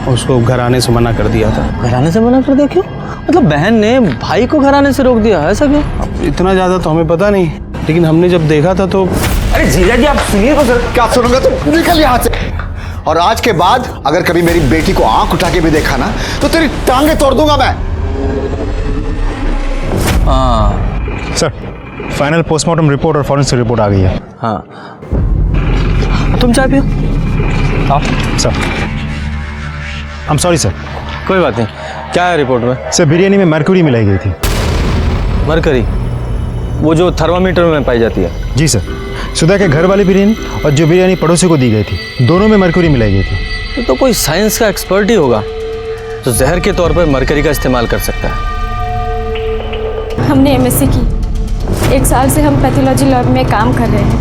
उसको घर आने से मना कर दिया था। घर आने से मना कर दिया? क्यों? मतलब बहन ने भाई को घर आने से रोक दिया, ऐसा क्यों? इतना ज़्यादा तो हमें पता नहीं, लेकिन हमने जब देखा था तो। अरे जीजा जी आप सुनिए तो सर। क्या सुनूंगा? तो निकल यहाँ से। और आज के बाद अगर कभी मेरी बेटी को आंख उठा के भी देखा ना, तो तेरी टांगे तोड़ दूंगा मैं। हाँ सर, फाइनल पोस्टमार्टम रिपोर्ट और फॉरेंसिक रिपोर्ट आ गई है। हाँ तुम चाय पियो। हाँ sir. I am sorry sir. कोई बात नहीं। क्या है रिपोर्ट में? सर बिरयानी में मरक्यूरी मिलाई गई थी। मरकरी? वो जो थर्मामीटर में पाई जाती है? जी सर। सुधा के घर वाली बिरयानी और जो बिरयानी पड़ोसी को दी गई थी, दोनों में मरक्यूरी मिलाई गई थी। ये तो कोई साइंस का एक्सपर्ट ही होगा जो जहर के तौर पर मरकरी का इस्तेमाल कर सकता है। हमने एमएससी की, 1 साल से हम पैथोलॉजी लैब में काम कर रहे हैं।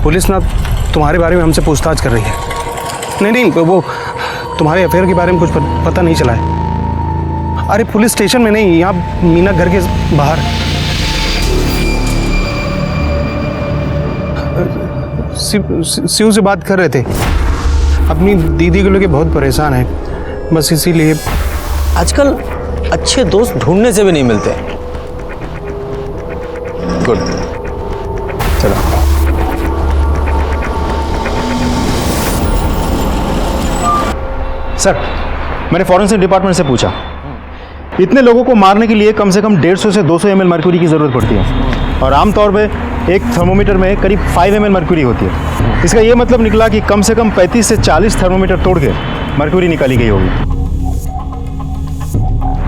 पुलिस ना तुम्हारे बारे में हमसे पूछताछ कर रही है। नहीं, वो तुम्हारे अफेयर के बारे में कुछ पता नहीं चला है। अरे पुलिस स्टेशन में नहीं, यहाँ मीना घर के बाहर। शिव से बात कर रहे थे, अपनी दीदी को लेके बहुत परेशान है, बस इसीलिए। आजकल अच्छे दोस्त ढूंढने से भी नहीं मिलते। गुड, चलो। सर मैंने फॉरेंसिक डिपार्टमेंट से पूछा, इतने लोगों को मारने के लिए कम से कम 150 से 200 ml मरक्यूरी की ज़रूरत पड़ती है, और आमतौर पे एक थर्मोमीटर में करीब 5 ml मरक्यूरी होती है। इसका ये मतलब निकला कि कम से कम 35 से 40 थर्मोमीटर तोड़ के मरक्यूरी निकाली गई होगी।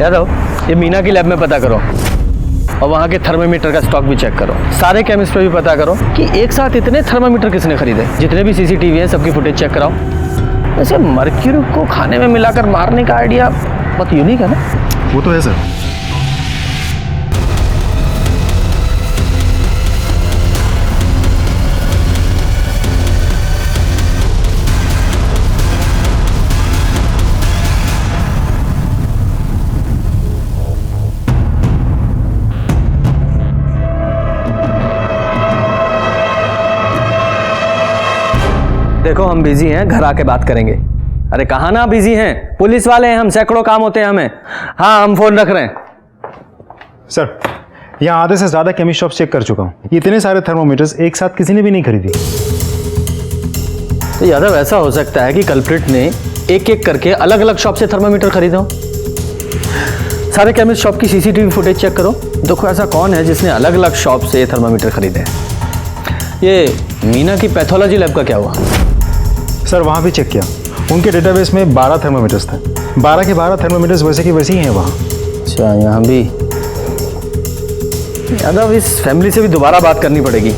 यादव, ये मीना की लैब में पता करो और वहाँ के थर्मोमीटर का स्टॉक भी चेक करो। सारे केमिस्ट पे भी पता करो कि एक साथ इतने थर्मोमीटर किसने खरीदे। जितने भी सीसीटीवी हैं सबकी फुटेज चेक कराओ। वैसे मर्क्यूरी को खाने में मिलाकर मारने का आइडिया बहुत यूनिक है ना? वो तो है सर। देखो हम बिजी हैं, घर आके बात करेंगे। अरे कहाँ ना बिजी हैं, पुलिस वाले हैं हम, सैकड़ों काम होते हैं हमें। हाँ हम फोन रख रहे हैं। सर, यहाँ आधे से ज़्यादा केमिस्ट शॉप चेक कर चुका हूँ, इतने सारे थर्मोमीटर्स एक साथ किसी ने भी नहीं खरीदी। तो यादव ऐसा हो सकता है कि कल्प्रिट ने एक एक करके अलग अलग शॉप से थर्मोमीटर खरीदा हो। सारे केमिस्ट शॉप की सीसीटीवी फुटेज चेक करो, देखो ऐसा कौन है जिसने अलग अलग शॉप से थर्मोमीटर खरीदे हैं। ये मीना की पैथोलॉजी लैब का क्या हुआ? सर वहाँ भी चेक किया, उनके डेटाबेस में 12 थर्मोमीटर्स थे। 12 के 12 थर्मोमीटर्स वैसे की वैसे ही हैं वहाँ। अच्छा, यहाँ भी। यादव इस फैमिली से भी दोबारा बात करनी पड़ेगी,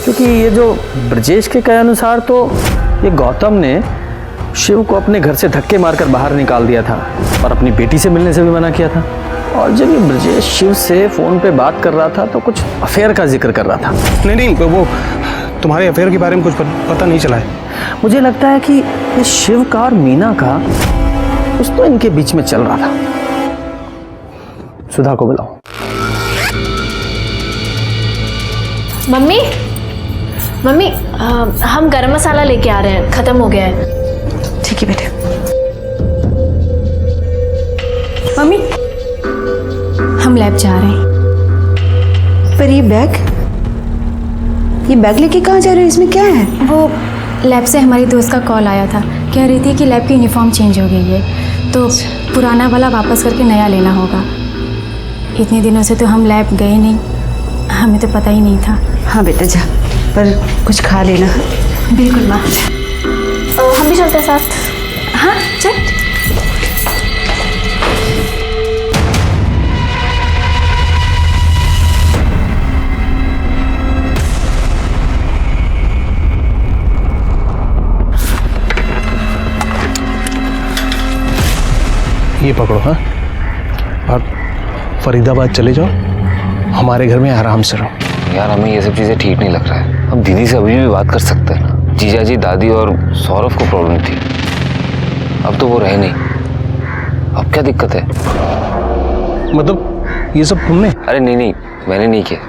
क्योंकि ये जो ब्रजेश के कहे अनुसार तो ये गौतम ने शिव को अपने घर से धक्के मारकर बाहर निकाल दिया था और अपनी बेटी से मिलने से भी मना किया था। और जब ये ब्रजेश शिव से फोन पे बात कर रहा था तो कुछ अफेयर का जिक्र कर रहा था। नहीं, वो तुम्हारे अफेयर के बारे में कुछ पता नहीं चला है। मुझे लगता है कि ये शिव का और मीना का कुछ तो इनके बीच में चल रहा था। सुधा को बुलाओ। मम्मी हम गरम मसाला लेके आ रहे हैं, खत्म हो गया है। ठीक है बेटे। मम्मी हम लैब जा रहे हैं। पर ये बैग लेके कहाँ जा रहे हो? इसमें क्या है? वो लैब से हमारी दोस्त का कॉल आया था, कह रही थी कि लैब की यूनिफॉर्म चेंज हो गई है तो पुराना वाला वापस करके नया लेना होगा। इतने दिनों से तो हम लैब गए नहीं, हमें तो पता ही नहीं था। हाँ बेटा जा, पर कुछ खा लेना। बिल्कुल माँ। हम भी चलते हैं साथ। हाँ चल। ये पकड़ो। हाँ, और फरीदाबाद चले जाओ, हमारे घर में आराम से रहो। यार हमें ये सब चीज़ें ठीक नहीं लग रहा है। हम दीदी से अभी भी बात कर सकते हैं ना। जीजा जी, दादी और सौरभ को प्रॉब्लम थी, अब तो वो रहे नहीं। अब क्या दिक्कत है? मतलब ये सब तुमने? अरे नहीं, मैंने नहीं किया।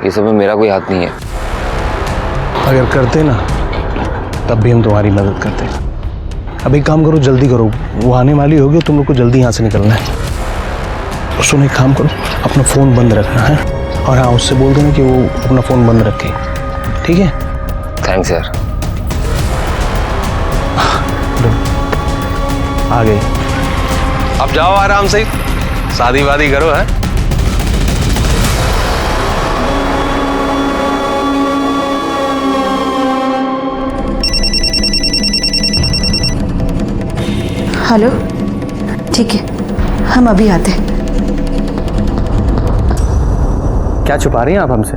ये सब में मेरा कोई हाथ नहीं है। अगर करते ना तब भी हम तुम्हारी मदद करते। अब एक काम करो, जल्दी करो, वो आने वाली होगी, तुम लोग को जल्दी यहाँ से निकलना है। और सुनो, एक काम करो, अपना फ़ोन बंद रखना है, और हाँ उससे बोल देना कि वो अपना फ़ोन बंद रखे, ठीक है? थैंक्स यार। आ गई। अब जाओ आराम से, शादी वादी करो। है हेलो, ठीक है हम अभी आते हैं। क्या छुपा रही हैं आप हमसे?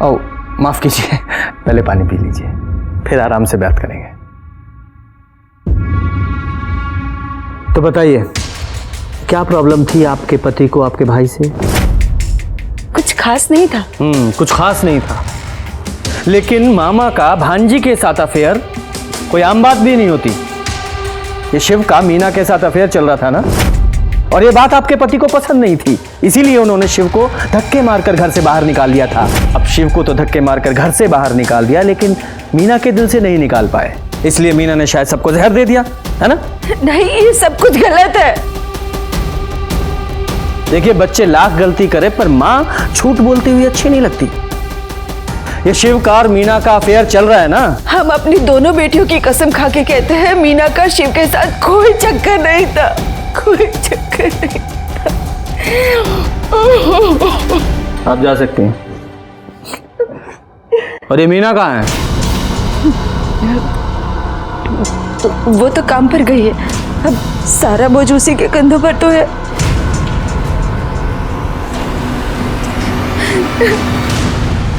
ओ माफ कीजिए, पहले पानी पी लीजिए, फिर आराम से बात करेंगे। तो बताइए, क्या प्रॉब्लम थी आपके पति को आपके भाई से? कुछ खास नहीं था। कुछ खास नहीं था, लेकिन मामा का भांजी के साथ अफेयर कोई आम बात भी नहीं होती। ये शिव का मीना के साथ अफेयर चल रहा था ना, और ये बात आपके पति को पसंद नहीं थी, इसीलिए उन्होंने शिव को धक्के मारकर घर से बाहर निकाल दिया था। अब शिव को तो धक्के मारकर घर से बाहर निकाल दिया, लेकिन मीना के दिल से नहीं निकाल पाए, इसलिए मीना ने शायद सबको जहर दे दिया, है ना? नहीं, ये सब कुछ गलत है। देखिए, बच्चे लाख गलती करे पर माँ झूठ बोलती हुई अच्छी नहीं लगती। ये शिव का और मीना का अफेयर चल रहा है ना। हम अपनी दोनों बेटियों की कसम खा के कहते हैं, मीना का शिव के साथ कोई चक्कर नहीं था, कोई चक्कर नहीं था। आप जा सकते हैं। और ये मीना कहाँ है? वो तो काम पर गई है, अब सारा बोझ उसी के कंधों पर तो है।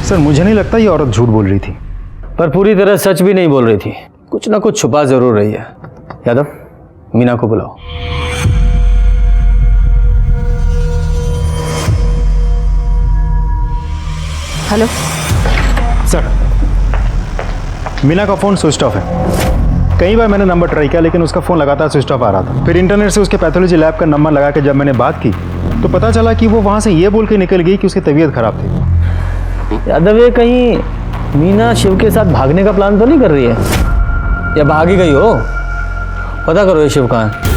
सर मुझे नहीं लगता ये औरत झूठ बोल रही थी। पर पूरी तरह सच भी नहीं बोल रही थी, कुछ ना कुछ छुपा जरूर रही है। यादव, मीना को बुलाओ। हेलो सर, मीना का फ़ोन स्विच ऑफ है। कई बार मैंने नंबर ट्राई किया, लेकिन उसका फ़ोन लगातार स्विच ऑफ आ रहा था। फिर इंटरनेट से उसके पैथोलॉजी लैब का नंबर लगा के जब मैंने बात की तो पता चला कि वो वहाँ से ये बोल के निकल गई कि उसकी तबीयत खराब थी। यादव, ये कहीं मीना शिव के साथ भागने का प्लान तो नहीं कर रही है, या भाग ही गई हो? पता करो ये शिव कहाँ है।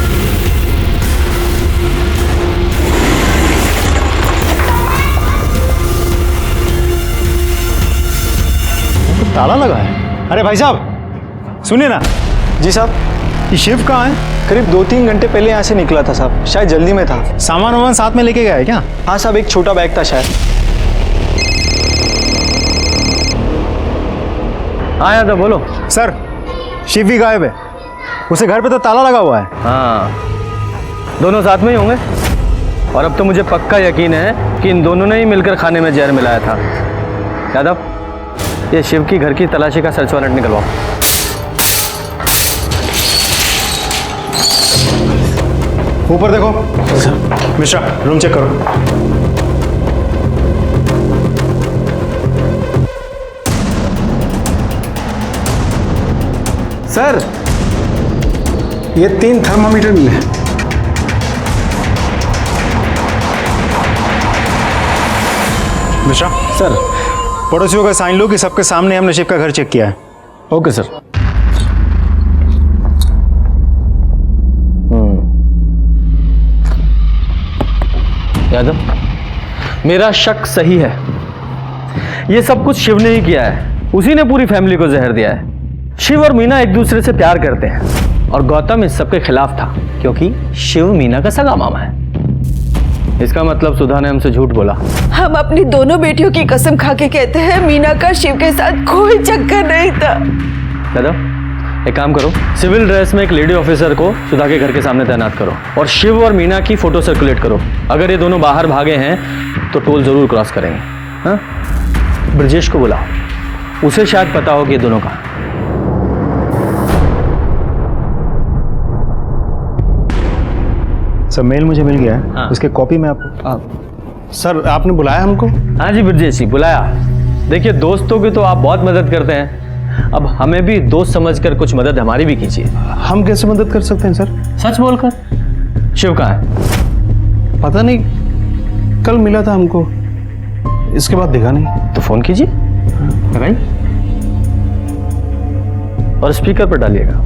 ताला लगा है। अरे भाई साहब सुनिए ना। जी साहब। ये शिव कहाँ है? करीब 2-3 घंटे पहले यहाँ से निकला था साहब, शायद जल्दी में था। सामान वामान साथ में लेके गया है क्या? हाँ साहब, एक छोटा बैग था शायद। आया था, बोलो। सर शिव भी गायब है, उसे घर पे तो ताला लगा हुआ है। हाँ, दोनों साथ में ही होंगे। और अब तो मुझे पक्का यकीन है कि इन दोनों ने ही मिलकर खाने में जहर मिलाया था। यादव, ये शिव की घर की तलाशी का सर्च वारंट निकलवाओ। ऊपर देखो। मिश्रा, रूम चेक करो। सर, ये 3 थर्मामीटर मिले। मिश्रा सर, पड़ोसियों का साइन लो कि सबके सामने हमने शिव का घर चेक किया है। Okay sir. यादव, मेरा शक सही है। ये सब कुछ शिव ने ही किया है। उसी ने पूरी फैमिली को जहर दिया है। शिव और मीना एक दूसरे से प्यार करते हैं और गौतम इस सब के खिलाफ था, क्योंकि शिव मीना का सगा मामा है। इसका मतलब सुधा ने हमसे झूठ बोला। हम अपनी दोनों बेटियों की कसम खा के कहते हैं, मीना का शिव के साथ कोई चक्कर नहीं था। यादव, एक काम करो, सिविल ड्रेस में एक लेडी ऑफिसर को सुधा के घर के सामने तैनात करो और शिव और मीना की फोटो सर्कुलेट करो। अगर ये दोनों बाहर भागे हैं तो टोल जरूर क्रॉस करेंगे। हाँ, ब्रजेश को बुलाओ, उसे शायद पता हो कि ये दोनों कहाँ। सर मेल मुझे मिल गया है। हाँ। उसके कॉपी में आपको। सर आपने बुलाया हमको? हाँ जी ब्रजेश जी, बुलाया। देखिए, दोस्तों की तो आप बहुत मदद करते हैं, अब हमें भी दोस्त समझकर कुछ मदद हमारी भी कीजिए। हम कैसे मदद कर सकते हैं सर? सच बोलकर। शिव कहाँ है? पता नहीं, कल मिला था हमको, इसके बाद दिखा नहीं। तो फोन कीजिए भाई और स्पीकर पर डालिएगा।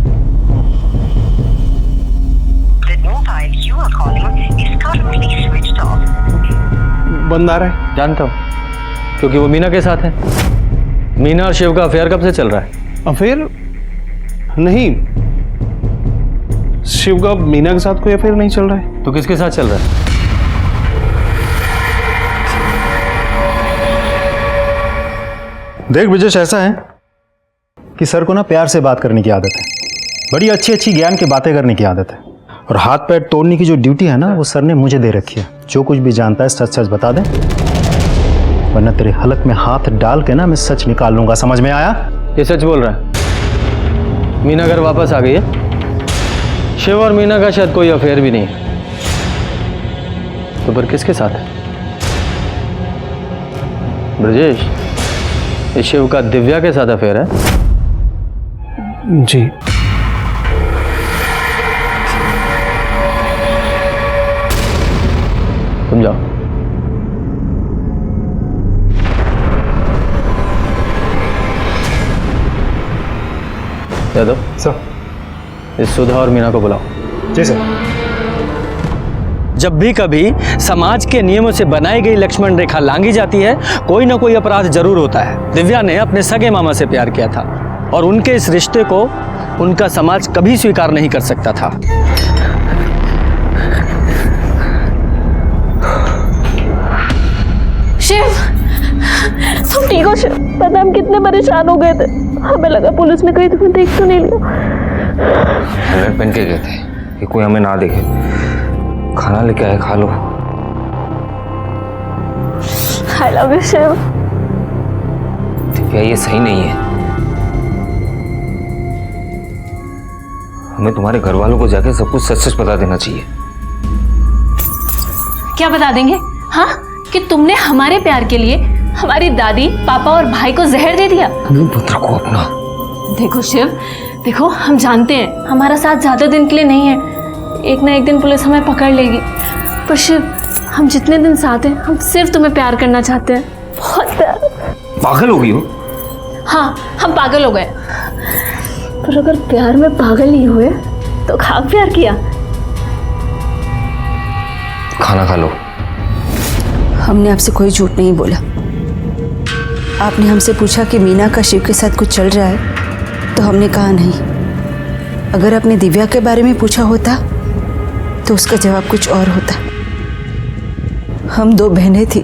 बंद आ रहा है। जानता हूँ, क्योंकि वो मीना के साथ है। मीना और शिव का अफेयर कब से चल रहा है? अफेयर नहीं, शिव का मीना के साथ कोई अफेयर नहीं चल रहा है। तो किसके साथ चल रहा है? देख ब्रजेश, ऐसा है कि सर को ना प्यार से बात करने की आदत है, बड़ी अच्छी अच्छी ज्ञान की बातें करने की आदत है, और हाथ पैर तोड़ने की जो ड्यूटी है ना वो सर ने मुझे दे रखी है। जो कुछ भी जानता है सच सच बता दे, वरना तेरे हलक में हाथ डाल के ना मैं सच निकाल लूंगा। समझ में आया? ये सच बोल रहा है? मीना घर वापस आ गई है? शिव और मीना का शायद कोई अफेयर भी नहीं है, तो फिर किसके साथ है? ब्रजेश, ये शिव का दिव्या के साथ अफेयर है? जी। तुम जाओ। यादव सर, इस सुधा और मीना को बुलाओ। जी सर। जब भी कभी समाज के नियमों से बनाई गई लक्ष्मण रेखा लांघी जाती है, कोई ना कोई अपराध जरूर होता है। दिव्या ने अपने सगे मामा से प्यार किया था और उनके इस रिश्ते को उनका समाज कभी स्वीकार नहीं कर सकता था। शिव, तुम ठीक हो शिव? पता हम कितने परेशान हो गए थे, हमें लगा पुलिस ने कहीं तुम्हें देख तो नहीं लिया। हेलमेट पहन के गए थे कि कोई हमें ना देखे। खाना लेके आए, खा लो। I love you Shiv. Divya, ये सही नहीं है। हमें तुम्हारे घर वालों को जाके सब कुछ सच सच बता देना चाहिए। क्या बता देंगे? हाँ, कि तुमने हमारे प्यार के लिए हमारी दादी, पापा और भाई को जहर दे दिया। पुत्र को अपना। देखो शिव, देखो हम जानते हैं हमारा साथ ज्यादा दिन के लिए नहीं है, एक ना एक दिन पुलिस हमें पकड़ लेगी, पर शिव हम जितने दिन साथ हैं हम सिर्फ तुम्हें प्यार करना चाहते हैं, बहुत प्यार। पागल हो गई हो? हाँ, हम पागल हो गए। पर अगर प्यार में पागल नहीं हुए तो खाक प्यार किया। खाना खा लो। हमने आपसे कोई झूठ नहीं बोला। आपने हमसे पूछा कि मीना का शिव के साथ कुछ चल रहा है, तो हमने कहा नहीं। अगर आपने दिव्या के बारे में पूछा होता तो उसका जवाब कुछ और होता। हम 2 बहनें थी।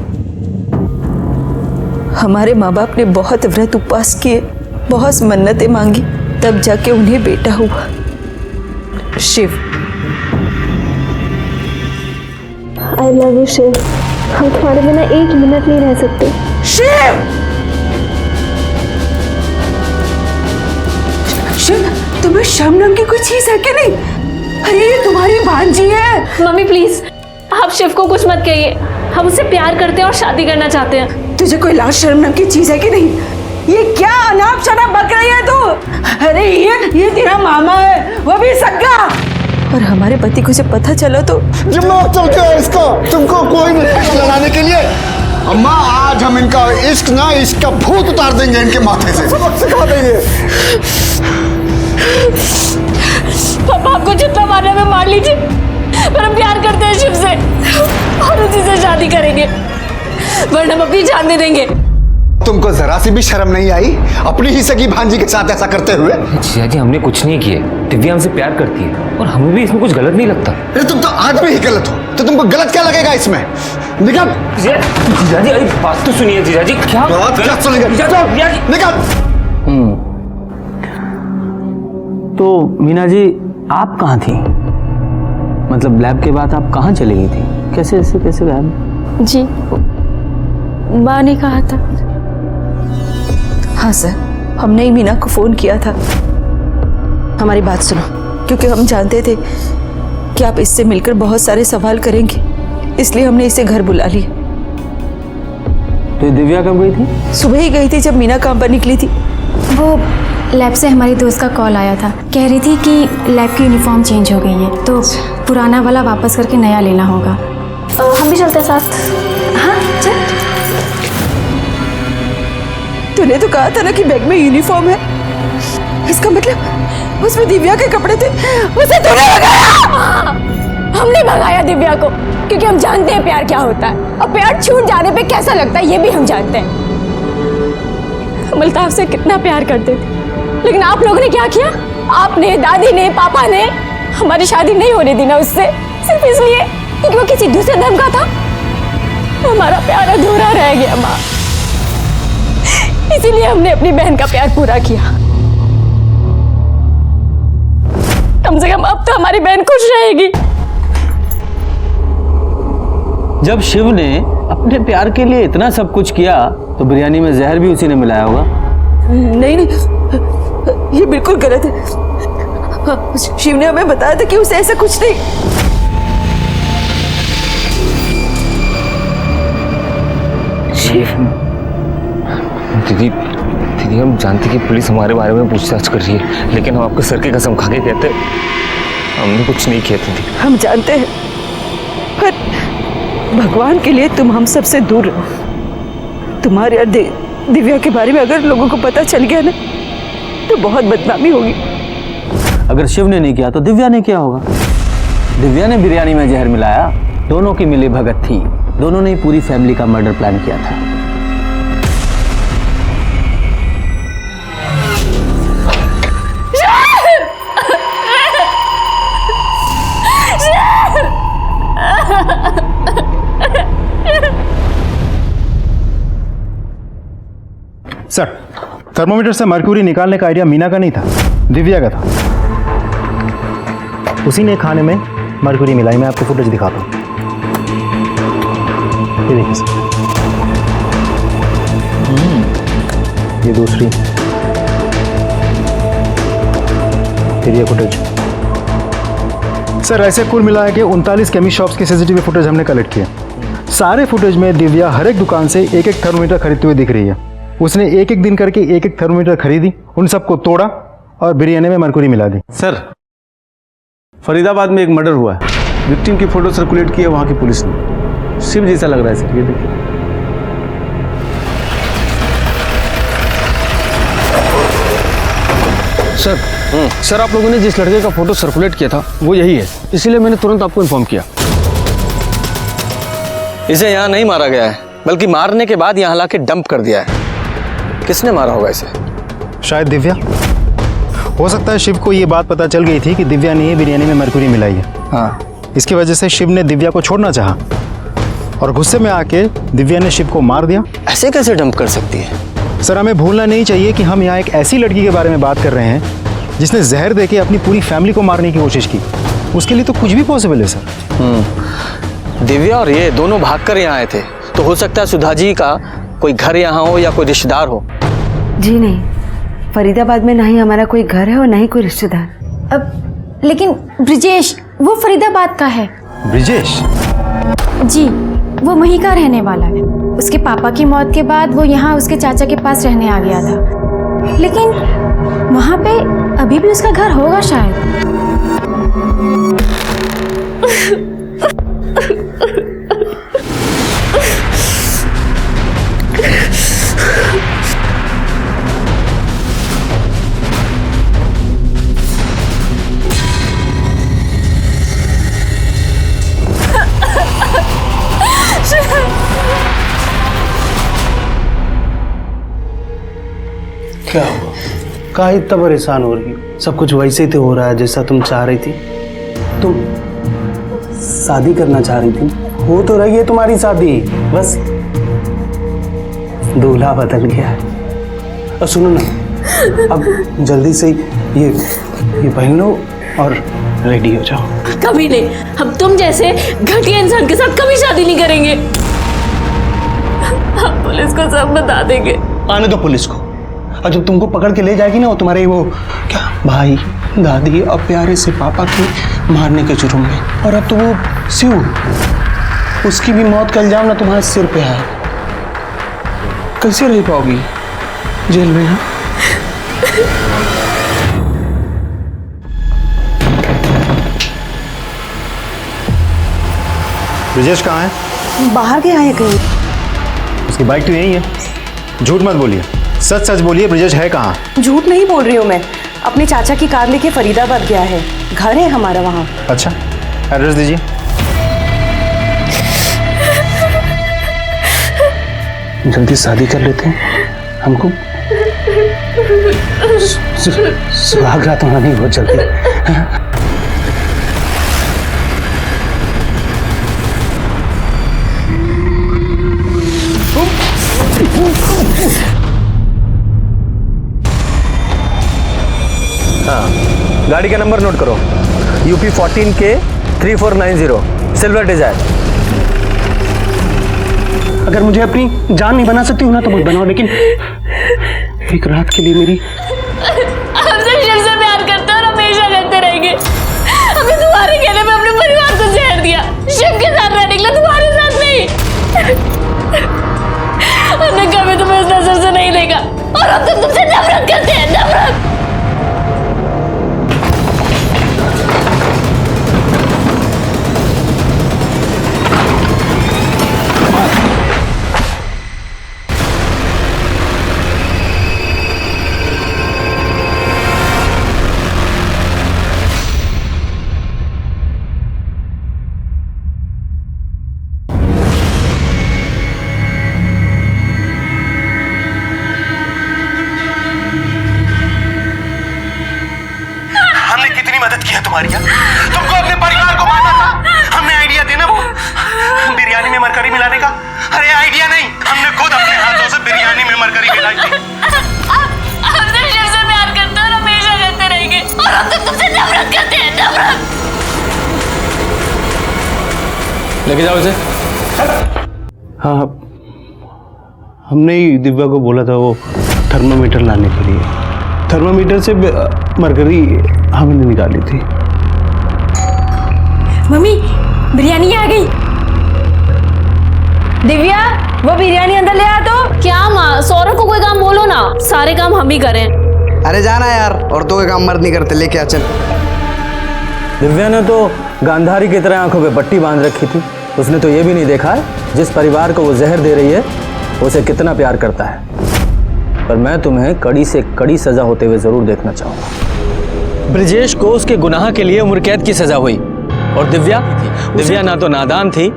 हमारे माँ बाप ने बहुत व्रत उपवास किए, बहुत मन्नतें मांगी, तब जाके उन्हें बेटा हुआ, Shiv. I love you Shiv. हम तुम्हारे बिना 1 मिनट नहीं रह सकते। शिव! शिव, तुम्हें शर्म नाम की कोई चीज है क्या नहीं? अरे ये तुम्हारी भांजी है। मम्मी प्लीज, आप शिव को कुछ मत कहिए। हम उससे प्यार करते हैं और शादी करना चाहते हैं। तुझे कोई लाज शर्म नाम की चीज है कि नहीं? ये क्या अनाप शनाप बक रही है तू? अरे ये तेरा मामा है, वो भी सगा। और हमारे पति को जब पता चला तो दिमाग चल गया इसका। तुमको कोई नहीं लगाने के लिए। अम्मा, आज हम इनका इश्क ना, इसका भूत उतार देंगे इनके माथे से, सबक सिखा देंगे। पापा, आपको जितना मारने में मार लीजिए, पर हम प्यार करते हैं शिव से और उसी से शादी करेंगे, वरना हम अपनी जान दे देंगे। तुमको जरा सी भी शर्म नहीं आई अपनी ही सगी भांजी के साथ ऐसा करते हुए? जिया जी, हमने कुछ नहीं किए। दिव्या हमसे प्यार करती है और हमें भी इसमें कुछ गलत नहीं लगता। अरे तुम तो आदमी ही गलत हो, तो तुमको गलत क्या लगेगा इसमें? निकल। जीजा जी, अरे बात तो सुनिए। जीजा जी, क्या बात क्या सुनेगा? निकल। तो मीना जी, आप कहाँ थी? मतलब लैब के बाद आप कहाँ चली गई थी? कैसे गायब? जी, माँ ने कहा था। हाँ सर, हमने ही मीना को फोन किया था। हमारी बात सुनो, क्योंकि हम जानते थे कि आप इससे मिलकर बहुत सारे सवाल करेंगे, इसलिए हमने इसे घर बुला लिया। तो दिव्या कब गई थी? सुबह ही गई थी, जब मीना काम पर निकली थी। वो लैब से हमारी दोस्त का कॉल आया था, कह रही थी कि लैब की यूनिफॉर्म चेंज हो गई है, तो पुराना वाला वापस करके नया लेना होगा। हम भी चलते हैं साथ। हाँ चल। तूने तो कहा था ना कि बैग में यूनिफॉर्म है, इसका मतलब उसमें दिव्या के कपड़े थे, उसे तूने भगाया। हमने भगाया दिव्या को, क्योंकि हम जानते हैं प्यार क्या होता है और प्यार छूट जाने पे कैसा लगता है, ये भी हम जानते हैं। हम अल्ताफ से कितना प्यार करते थे, लेकिन आप लोगों ने क्या किया? आपने, दादी ने, पापा ने हमारी शादी नहीं होने दी ना उससे, सिर्फ इसलिए क्योंकि वो किसी दूसरे धर्म का था। हमारा प्यार अधूरा रह गया माँ, इसीलिए हमने अपनी बहन का प्यार पूरा किया। कम से कम अब तो हमारी बहन खुश रहेगी। जब शिव ने अपने प्यार के लिए इतना सब कुछ किया, तो बिरयानी में जहर भी उसी ने मिलाया होगा। नहीं, ये बिल्कुल गलत है। शिव ने हमें बताया था कि उसे ऐसा कुछ नहीं। शिव, दीदी, हम जानते कि पुलिस हमारे बारे में पूछताछ कर रही है, लेकिन हम आपके सर की कसम खा के कहते हमने कुछ नहीं किया दीदी। हम जानते हैं, पर भगवान के लिए तुम हम सबसे दूर रहो। तुम्हारे और दिव्या के बारे में अगर लोगों को पता चल गया ना, तो बहुत बदनामी होगी। अगर शिव ने नहीं किया तो दिव्या ने किया होगा। दिव्या ने बिरयानी में जहर मिलाया, दोनों की मिली भगत थी, दोनों ने पूरी फैमिली का मर्डर प्लान किया था। सर, थर्मोमीटर से मर्क्यूरी निकालने का आइडिया मीना का नहीं था, दिव्या का था। उसी ने खाने में मर्क्यूरी मिलाई। मैं आपको फुटेज दिखाता हूँ, ये देखिए सर, ये दूसरी, फिर ये फुटेज। सर, ऐसे कुल मिला के 39 केमिस्ट शॉप्स की सीसीटीवी फुटेज हमने कलेक्ट किया। सारे फुटेज में दिव्या हर एक दुकान से एक एक थर्मोमीटर खरीदते हुए दिख रही है। उसने एक एक दिन करके एक एक थर्मोमीटर खरीदी, उन सबको तोड़ा और बिरयानी में मर्क्यूरी मिला दी। सर, फरीदाबाद में एक मर्डर हुआ है, विक्टिम की फोटो सर्कुलेट की है वहां की पुलिस ने। शिव जैसा लग रहा है सर, ये देखिए। सर सर आप लोगों ने जिस लड़के का फोटो सर्कुलेट किया था वो यही है, इसीलिए मैंने तुरंत आपको इन्फॉर्म किया। इसे यहाँ नहीं मारा गया है, बल्कि मारने के बाद यहाँ लाके डंप कर दिया है। किसने मारा होगा इसे? शायद दिव्या। हो सकता है शिव को ये बात पता चल गई थी कि दिव्या ने ये बिरयानी में मरकुरी मिलाई है। हाँ, इसकी वजह से शिव ने दिव्या को छोड़ना चाहा और गुस्से में आके दिव्या ने शिव को मार दिया। ऐसे कैसे डंप कर सकती है? सर हमें भूलना नहीं चाहिए कि हम यहाँ एक ऐसी लड़की के बारे में बात कर रहे हैं जिसने जहर देके अपनी पूरी फैमिली को मारने की कोशिश की। उसके लिए तो कुछ भी पॉसिबल है सर। दिव्या और ये दोनों भागकर यहाँ आए थे, तो हो सकता है सुधा जी का कोई घर यहाँ हो या कोई रिश्तेदार हो। जी नहीं, फरीदाबाद में ना ही हमारा कोई घर है और ना ही कोई रिश्तेदार। अब लेकिन ब्रिजेश वो फरीदाबाद का है। ब्रिजेश? जी, वो वहीं का रहने वाला है। उसके पापा की मौत के बाद वो यहाँ उसके चाचा के पास रहने आ गया था, लेकिन वहाँ पे अभी भी उसका घर होगा शायद। क्या हुआ? कहाँ इतना परेशान हो रही हो? सब कुछ वैसे ही तो हो रहा है जैसा तुम चाह रही थी। तुम शादी करना चाह रही थी, हो तो रही है तुम्हारी शादी, बस दूल्हा बदल गया है। और सुनो ना, अब जल्दी से ये पहन लो और रेडी हो जाओ। कभी नहीं, हम तुम जैसे घटिया इंसान के साथ कभी शादी नहीं करेंगे। हम पुलिस को सब बता देंगे। आने दो पुलिस को, और जब तुमको पकड़ के ले जाएगी ना वो तुम्हारे वो क्या भाई दादी और प्यारे से पापा के मारने के जुर्म में, और अब तो वो शिव, उसकी भी मौत का इल्जाम ना तुम्हारे सिर पे है। कैसे रह पाओगी जेल में? हाँ, ब्रिजेश कहाँ है? बाहर गया है कहीं। उसकी बाइक तो यही है। झूठ मत बोलिए, सच सच बोलिए, ब्रिजेश है कहाँ? झूठ नहीं बोल रही हूँ मैं, अपने चाचा की कार लेके फरीदाबाद गया है, घर है हमारा वहाँ। अच्छा, एड्रेस दीजिए। जल्दी शादी कर लेते हैं, हमको सुहाग रात होना नहीं बहुत जल्दी। हाँ, गाड़ी का नंबर नोट करो, UP 14K 3490 सिल्वर डिजायर। अगर मुझे अपनी जान नहीं बना सकती हो ना तो मत बनाओ, लेकिन एक रात के लिए मेरी। हमसे शिव से प्यार करते और हमेशा करते रहेंगे। हमें तुम्हारे कहने पे अपने परिवार को जहर दिया, शिव के साथ रहने के लिए, तुम्हारे साथ नहीं। हमने कभी तुम्हें इस नजर से नहीं देखा और अब तो तुमसे नफरत करते हैं, नफरत। तुमको अपने परिवार को मारना था, हमने आइडिया देना वो बिरयानी में मरकरी मिलाने का। अरे आइडिया नहीं, हमने खुद अपने हाथों से बिरयानी में मरकरी मिलाई थी। हमसे शिव से प्यार करते और हमेशा करते रहेंगे और अब तक तुमसे नफरत करते हैं, नफरत। लेके जाओ इसे। हाँ, हमने ही दिव्या को बोला था वो थर्मामीटर लाने के लिए। थर्मामीटर से मरकरी हमने निकाली थी। मम्मी, बिरयानी आ गई। दिव्या, वो बिरयानी अंदर ले आ। तो क्या माँ, सौरभ को कोई काम बोलो ना, सारे काम हम ही करें। अरे जाना यार, औरतों के काम मर्द नहीं करते, लेके आ चल। दिव्या ने तो गांधारी की तरह आंखों पे पट्टी बांध रखी थी। उसने तो ये भी नहीं देखा जिस परिवार को वो जहर दे रही है उसे कितना प्यार करता है। पर मैं तुम्हें कड़ी से कड़ी सजा होते हुए जरूर देखना चाहूंगा। ब्रिजेश को उसके गुनाह के लिए उम्र कैद की सजा हुई, और दिव्या ना तो नादान थी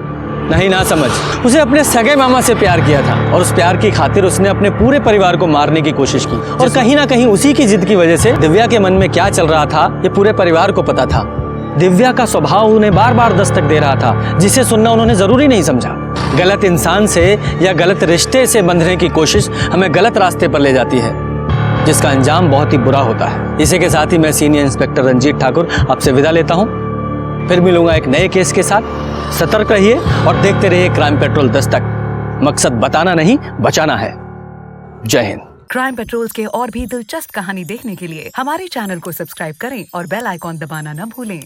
ना ही ना समझ। उसे अपने सगे मामा से प्यार किया था और उस प्यार की खातिर उसने अपने पूरे परिवार को मारने की कोशिश की, और कहीं ना कहीं उसी की जिद की वजह से दिव्या के मन में क्या चल रहा था ये पूरे परिवार को पता था। दिव्या का स्वभाव उन्हें बार बार दस्तक दे रहा था, जिसे सुनना उन्होंने जरूरी नहीं समझा। गलत इंसान से या गलत रिश्ते से बंधने की कोशिश हमें गलत रास्ते पर ले जाती है, जिसका अंजाम बहुत ही बुरा होता है। इसी के साथ ही मैं सीनियर इंस्पेक्टर रंजीत ठाकुर आपसे विदा लेता हूँ। फिर मिलूंगा एक नए केस के साथ। सतर्क रहिए और देखते रहिए क्राइम पेट्रोल दस्तक। मकसद बताना नहीं, बचाना है। जय हिंद। क्राइम पेट्रोल के और भी दिलचस्प कहानी देखने के लिए हमारे चैनल को सब्सक्राइब करें और बेल आइकॉन दबाना न भूलें।